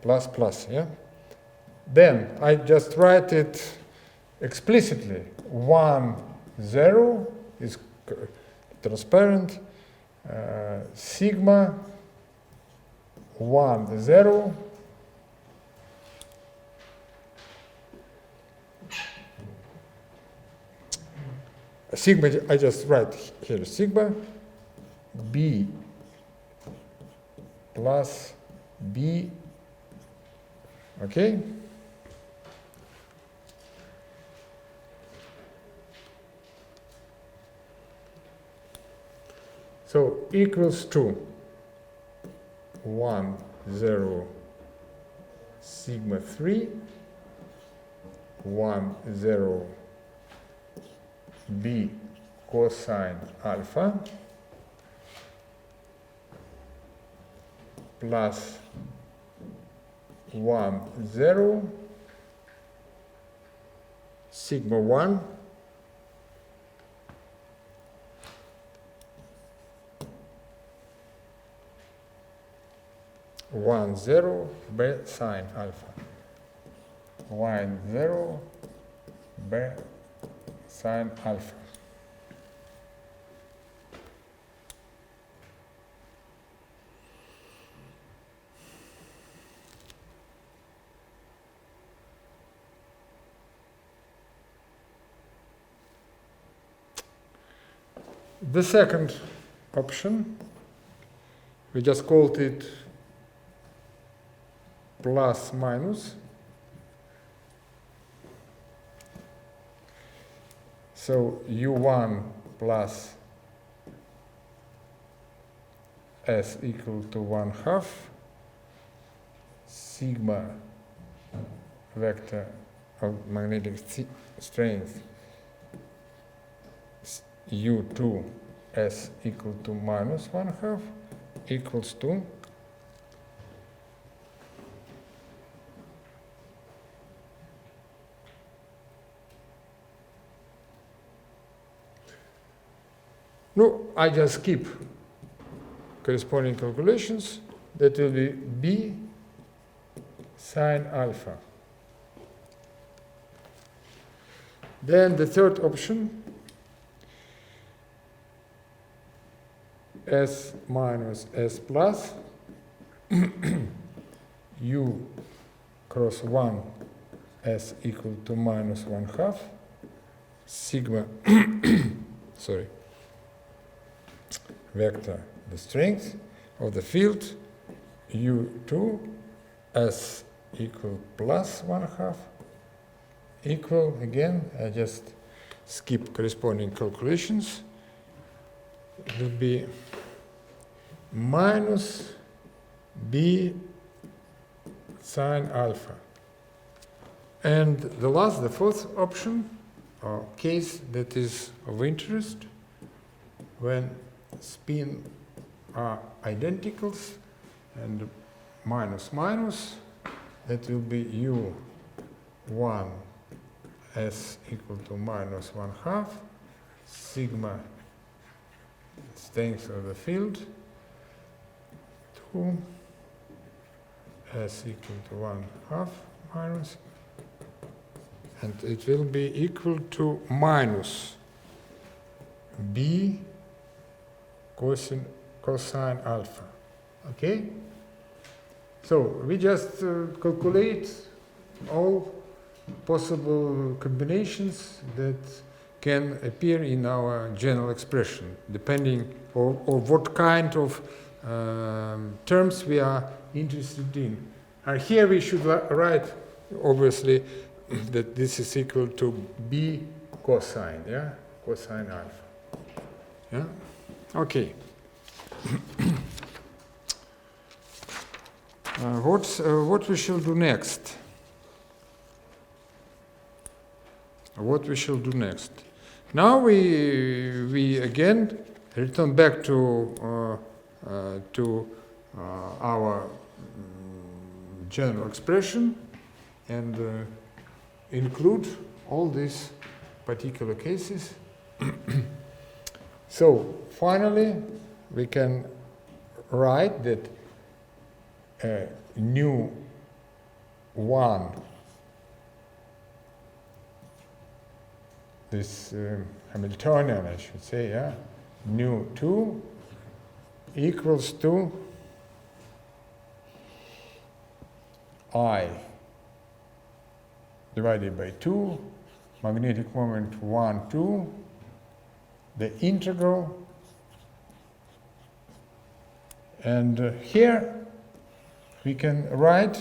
Speaker 1: plus plus, yeah? Then I just write it explicitly. 1, 0 is transparent. Sigma 1, 0 sigma, I just write here sigma B plus B, okay? So equals to 1, 0, sigma 3, 1, 0, B cosine alpha plus 1, 0, sigma 1, one 0 B sine alpha. 1, 0 B sine alpha. The second option, we just called it plus minus. So U1 plus S equal to 1/2 sigma vector of magnetic strength U2 S equal to minus 1/2 equals to no, I just skip corresponding calculations. That will be B sine alpha. Then the third option, S minus S plus U cross 1 S equal to minus 1/2 sigma sorry, vector the strength of the field U2 S equal plus 1/2 equal, again, I just skip corresponding calculations, it will be minus B sine alpha. And the fourth option, or case that is of interest, when spin are identicals and minus minus, that will be U1 S equal to minus 1/2 sigma strength of the field 2 s equal to 1/2 minus, and it will be equal to minus b cosine alpha. Okay? So we just calculate all possible combinations that can appear in our general expression, depending on what kind of terms we are interested in. And here we should write, obviously, that this is equal to b cosine, yeah, cosine alpha. Yeah. Okay. What we shall do next? What we shall do next? Now we again return back to our general expression and include all these particular cases. So finally, we can write that nu 1, this Hamiltonian, I should say, yeah, nu 2 equals to I divided by 2, magnetic moment 1, 2, the integral, and here we can write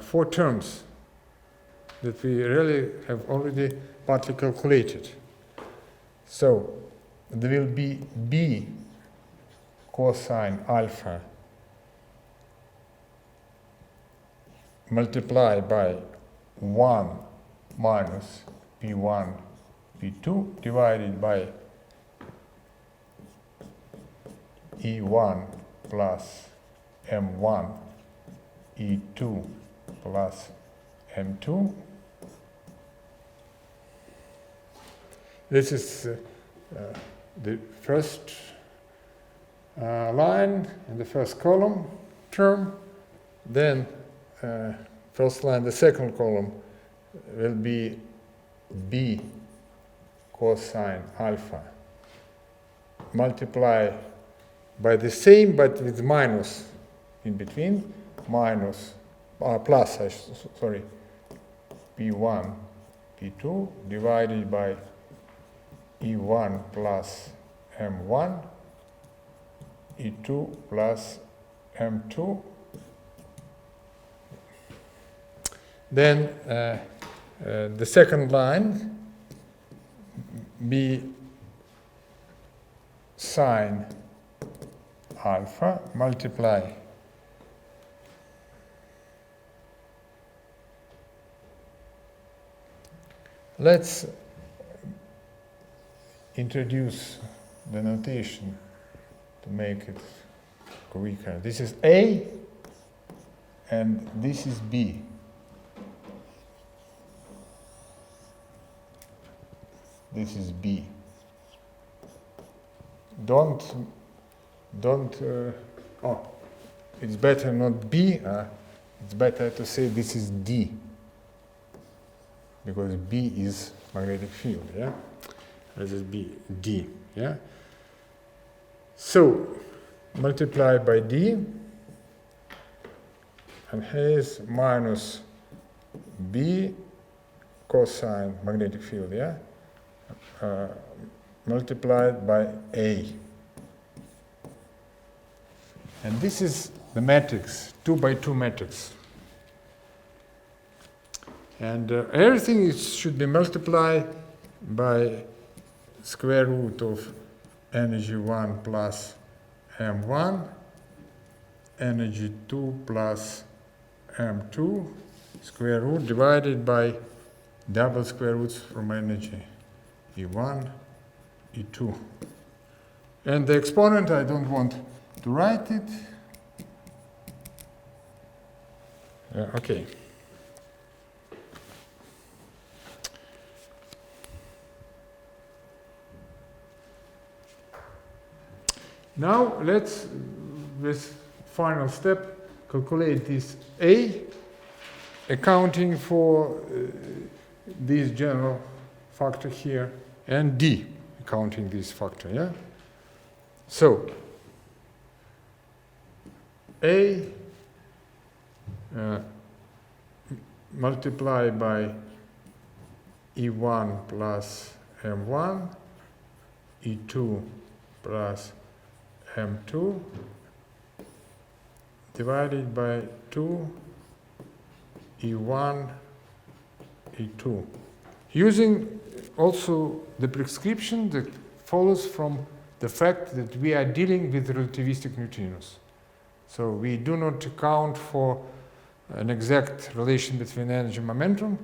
Speaker 1: 4 terms that we really have already partly calculated. So there will be b cosine alpha multiplied by 1 minus p1 p2 divided by e1 plus m1 e2 plus m2. This is the first line in the first column term. Then first line, the second column will be b cosine alpha multiply by the same but with minus in between, minus plus sorry, p1 p2 divided by e1 plus m1 e2 plus m2. Then the second line, b sine alpha multiply let's introduce the notation to make it quicker. This is A and this is B. This is B. It's better not B, it's better to say this is D, because B is magnetic field, yeah? This is B, D, yeah? So, multiply by D, and here is minus B cosine magnetic field, yeah? Multiplied by A. And this is the matrix, 2 by 2 matrix. And everything should be multiplied by square root of energy 1 plus m1, energy 2 plus m2, square root divided by double square roots from energy E1, E2. And the exponent, I don't want to write it. Okay. Now let's, this final step, calculate this A, accounting for this general factor here, and D, counting this factor, yeah? So, A multiplied by E1 plus M1, E2 plus M2, divided by 2 E1 E2. Using also the prescription that follows from the fact that we are dealing with relativistic neutrinos. So we do not account for an exact relation between energy and momentum,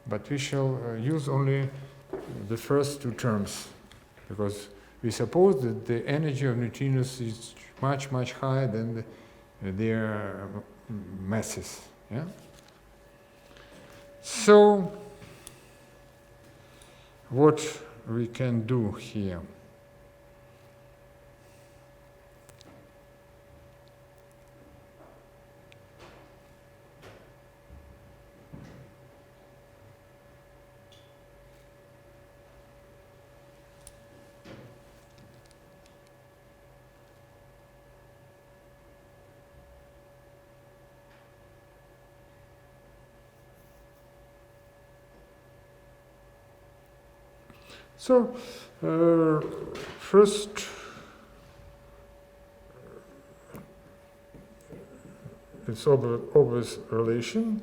Speaker 1: but we shall use only the first two terms, because we suppose that the energy of neutrinos is much, much higher than their masses. Yeah? So, what we can do here? So, first, it's obvious relation,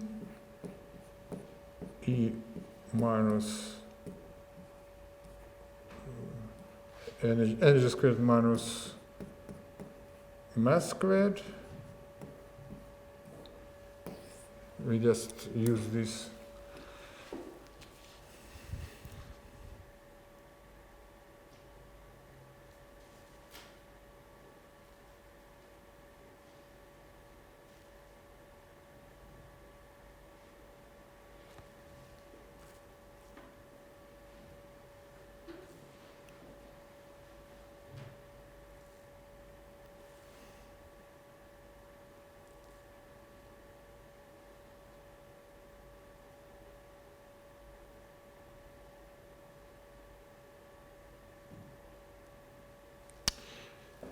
Speaker 1: E minus energy squared minus mass squared. We just use this.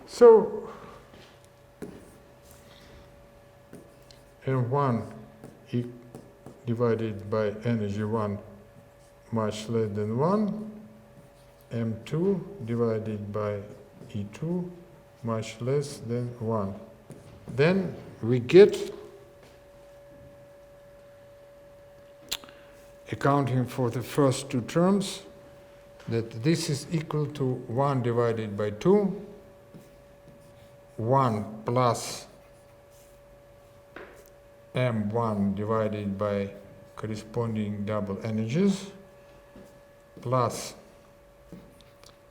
Speaker 1: So, M1 divided by energy 1 much less than 1, M2 divided by E2 much less than 1. Then we get, accounting for the first two terms, that this is equal to 1 divided by 2, 1 plus M1 divided by corresponding double energies, plus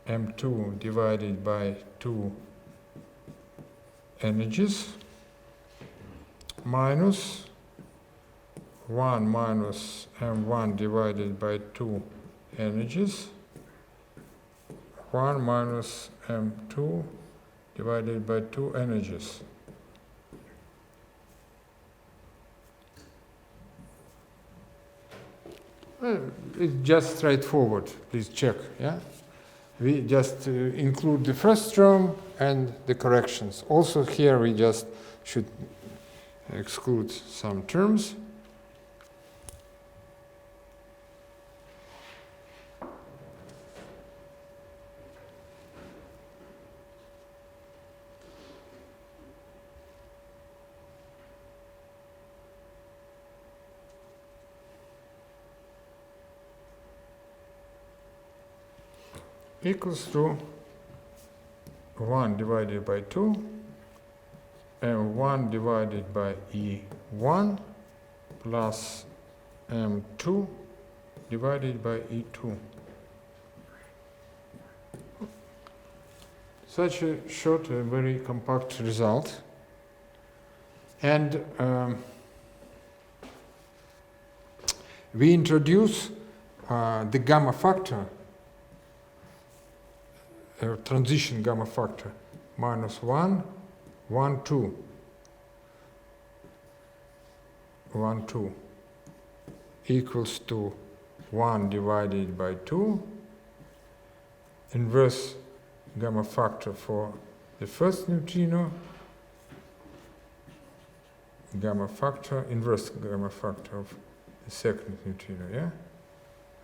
Speaker 1: M2 divided by 2 energies, minus 1 minus M1 divided by 2 energies, 1 minus M2 divided by 2 energies. It's just straightforward, please check, yeah? We just include the first term and the corrections. Also here we just should exclude some terms. Equals to 1 divided by 2 and 1 divided by E1 plus M2 divided by E2. Such a short, very compact result. And we introduce the gamma factor, transition gamma factor, minus 1, 1, 2. 1, 2 equals to 1 divided by 2. Inverse gamma factor for the first neutrino, gamma factor, inverse gamma factor of the second neutrino, yeah?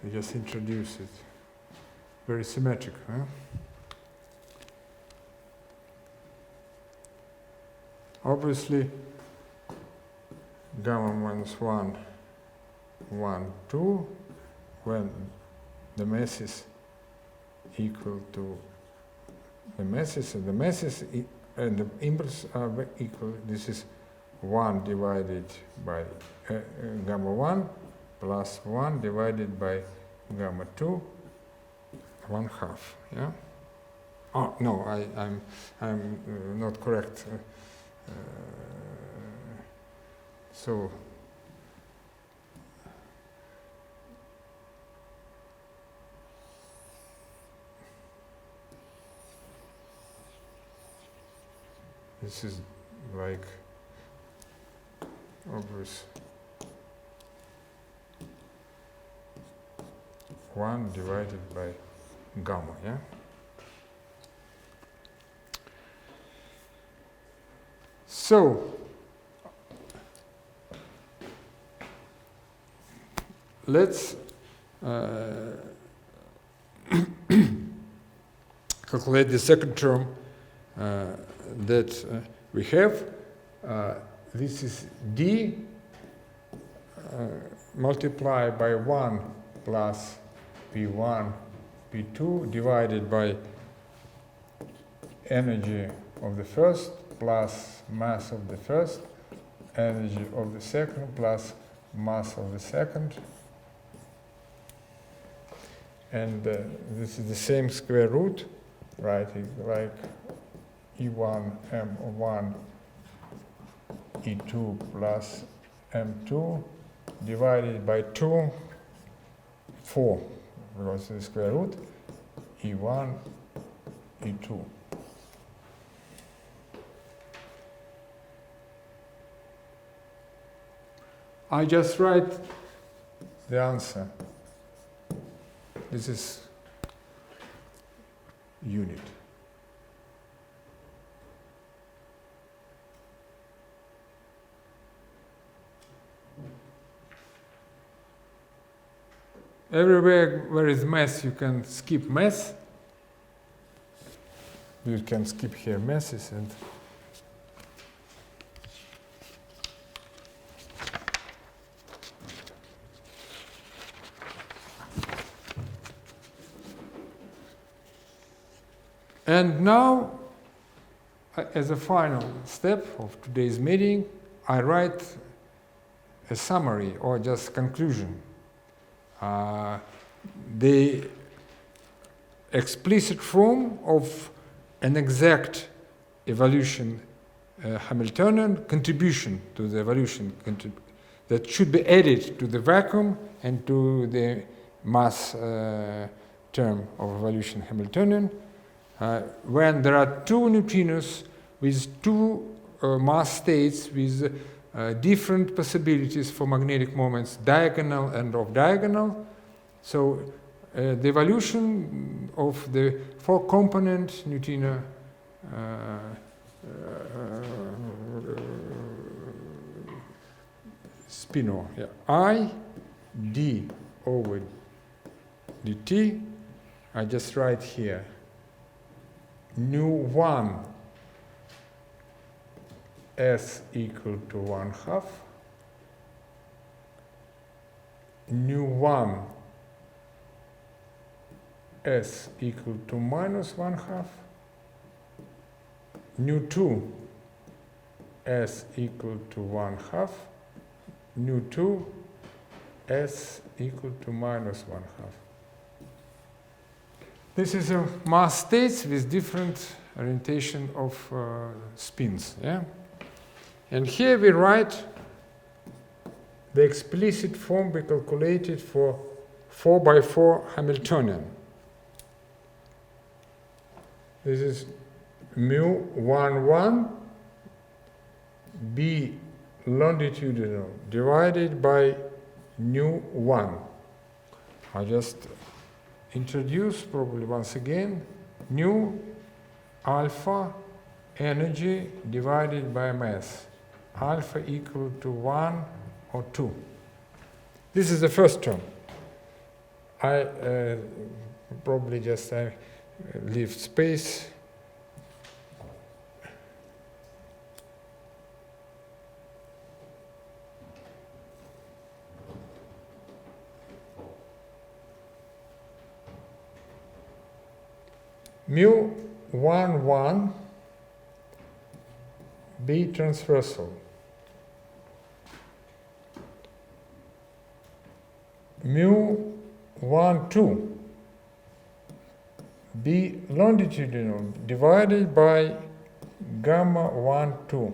Speaker 1: We just introduce it. Very symmetric, huh? Obviously, gamma minus 1, 1, 2, when the mass is equal to the masses, and the masses and the impulse are equal. This is 1 divided by gamma 1 plus 1 divided by gamma 2, 1/2. Yeah. Oh no, I'm not correct. So this is like obvious 1 divided by gamma, yeah? So, let's calculate the second term that we have. This is d multiplied by 1 plus p1, p2 divided by energy of the first plus mass of the first, energy of the second plus mass of the second. And this is the same square root, right? Like E1 M1 E2 plus M2 divided by 2, 4, because the square root, E1, E2. I just write the answer. This is unit. Everywhere where is mass, you can skip mass. You can skip here masses and now, as a final step of today's meeting, I write a summary or just conclusion. The explicit form of an exact evolution Hamiltonian contribution to the evolution that should be added to the vacuum and to the mass term of evolution Hamiltonian. When there are two neutrinos with two mass states with different possibilities for magnetic moments, diagonal and off-diagonal. So the evolution of the four-component neutrino spin-off, yeah. I d over dt, I just write here nu1 s equal to 1/2, nu1 s equal to minus 1/2, nu2 s equal to 1/2, nu2 s equal to minus 1/2. This is a mass states with different orientation of spins, yeah? And here we write the explicit form we calculated for 4x4 Hamiltonian. This is mu11 B longitudinal divided by nu1. I just introduce probably once again nu alpha energy divided by mass, alpha equal to 1 or 2. This is the first term. I probably just leave space. Mu11 B transversal. Mu12 B longitudinal divided by gamma 1, 2.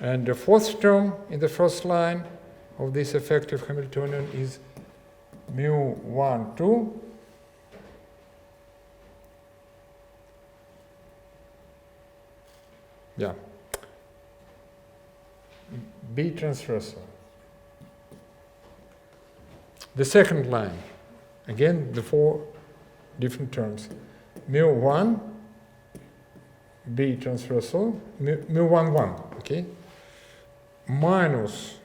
Speaker 1: And the fourth term in the first line of this effective Hamiltonian is mu12 B transversal. The second line, again the four different terms, mu1 B transversal, mu11, okay, minus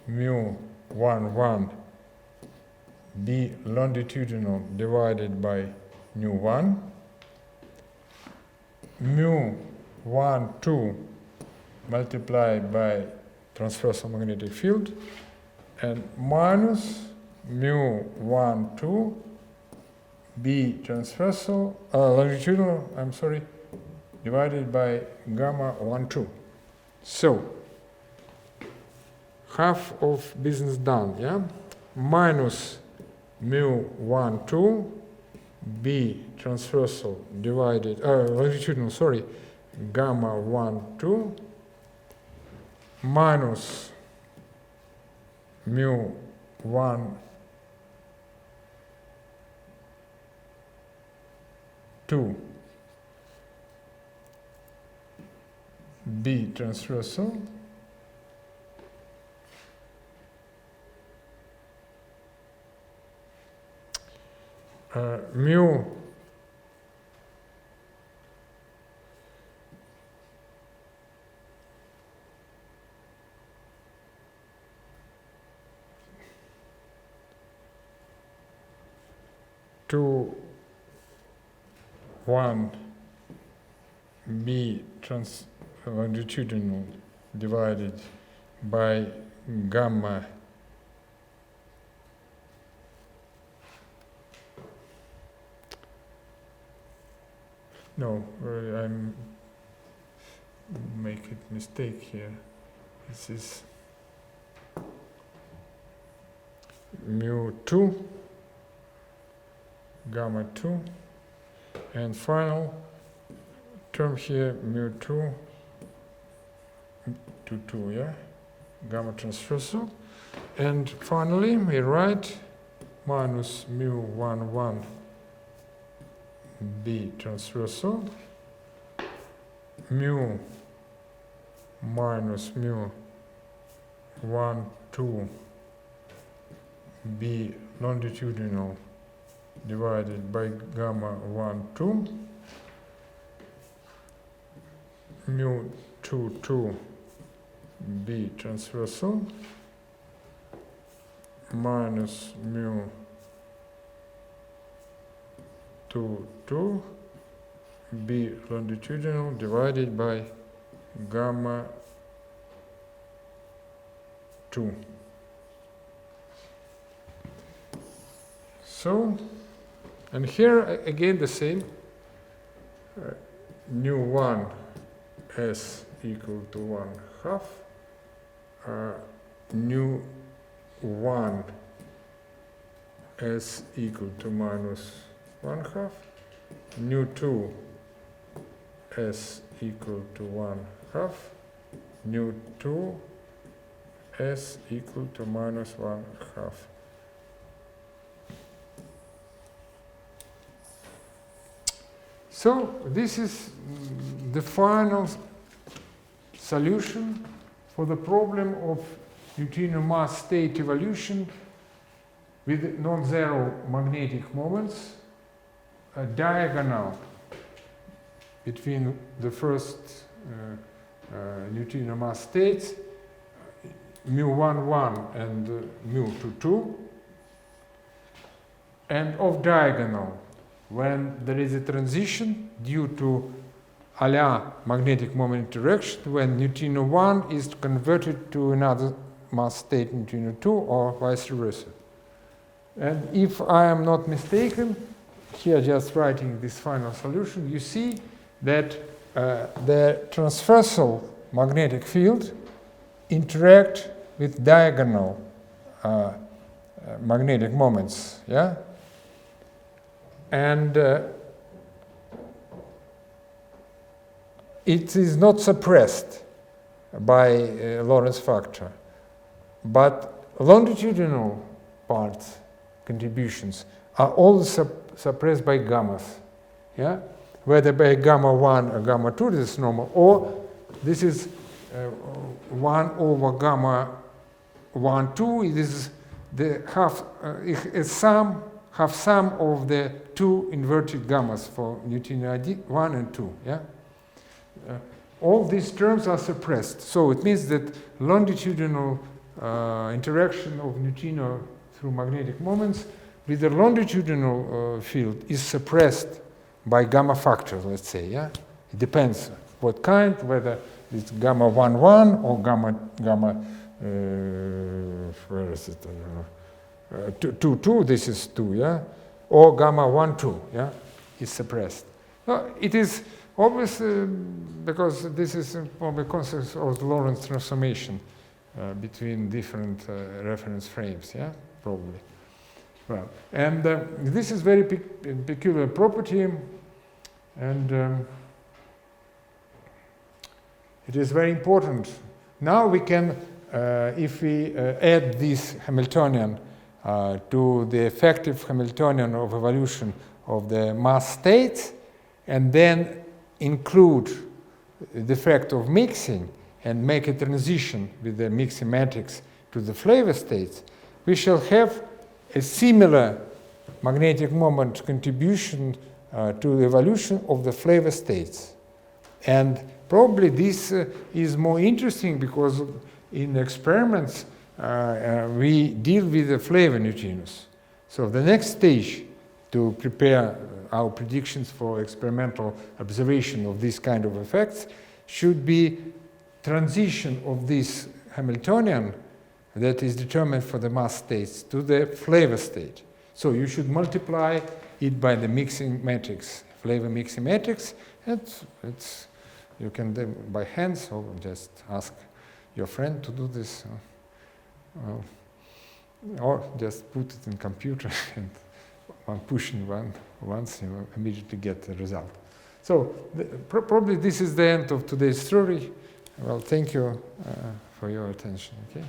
Speaker 1: mu11 B longitudinal divided by nu1, mu12 multiplied by transversal magnetic field, and minus mu12 B transversal, longitudinal, divided by gamma 1, 2. So, half of business done, yeah? Minus mu12 B transversal divided, longitudinal, gamma 1, 2, minus mu1 2 B transversal mu 2 1 B longitudinal divided by gamma I'm make a mistake here. This is mu2 gamma 2, and final term here mu2 to 2, yeah, gamma transversal, and finally we write minus mu11 B transversal, mu minus mu 1, 2 B longitudinal divided by gamma 1, 2, mu 2, 2 B transversal, minus mu 2, 2 B longitudinal divided by gamma 2. So, and here again the same, nu1 S equal to 1/2, nu1 S equal to minus 1/2, nu2 s equal to 1/2, nu2 s equal to minus 1/2. So this is the final solution for the problem of neutrino mass state evolution with non-zero magnetic moments, a diagonal between the first neutrino mass states, mu11 and mu22, and off diagonal when there is a transition due to a magnetic moment interaction, when neutrino 1 is converted to another mass state neutrino 2 or vice versa. And if I am not mistaken, here just writing this final solution, you see that the transversal magnetic field interact with diagonal magnetic moments, yeah? And it is not suppressed by Lorentz factor, but longitudinal parts, contributions, are all suppressed by gammas, yeah? Whether by gamma 1 or gamma 2, this is normal, or this is 1 over gamma 1, 2, it is the half sum of the two inverted gammas for neutrino ID 1 and 2, yeah? All these terms are suppressed, so it means that longitudinal interaction of neutrino through magnetic moments with the longitudinal field is suppressed by gamma factors, let's say, yeah? It depends what kind, whether it's gamma 1, 1 or gamma where is it? 2, 2, this is 2, yeah? Or gamma 1, 2, yeah? Is suppressed. No, it is obvious because this is probably a consequence of the Lorentz transformation between different reference frames, yeah? Probably. Well, and this is very peculiar property, and it is very important. Now we can, if we add this Hamiltonian to the effective Hamiltonian of evolution of the mass states, and then include the effect of mixing and make a transition with the mixing matrix to the flavor states, we shall have a similar magnetic moment contribution to the evolution of the flavor states. And probably this is more interesting because in experiments we deal with the flavor neutrinos. So the next stage to prepare our predictions for experimental observation of this kind of effects should be transition of this Hamiltonian that is determined for the mass states to the flavor state. So you should multiply it by the mixing matrix, flavor mixing matrix, and you can do it by hands or just ask your friend to do this, or just put it in computer and on pushing once you immediately get the result. So probably this is the end of today's story. Well, thank you for your attention. Okay.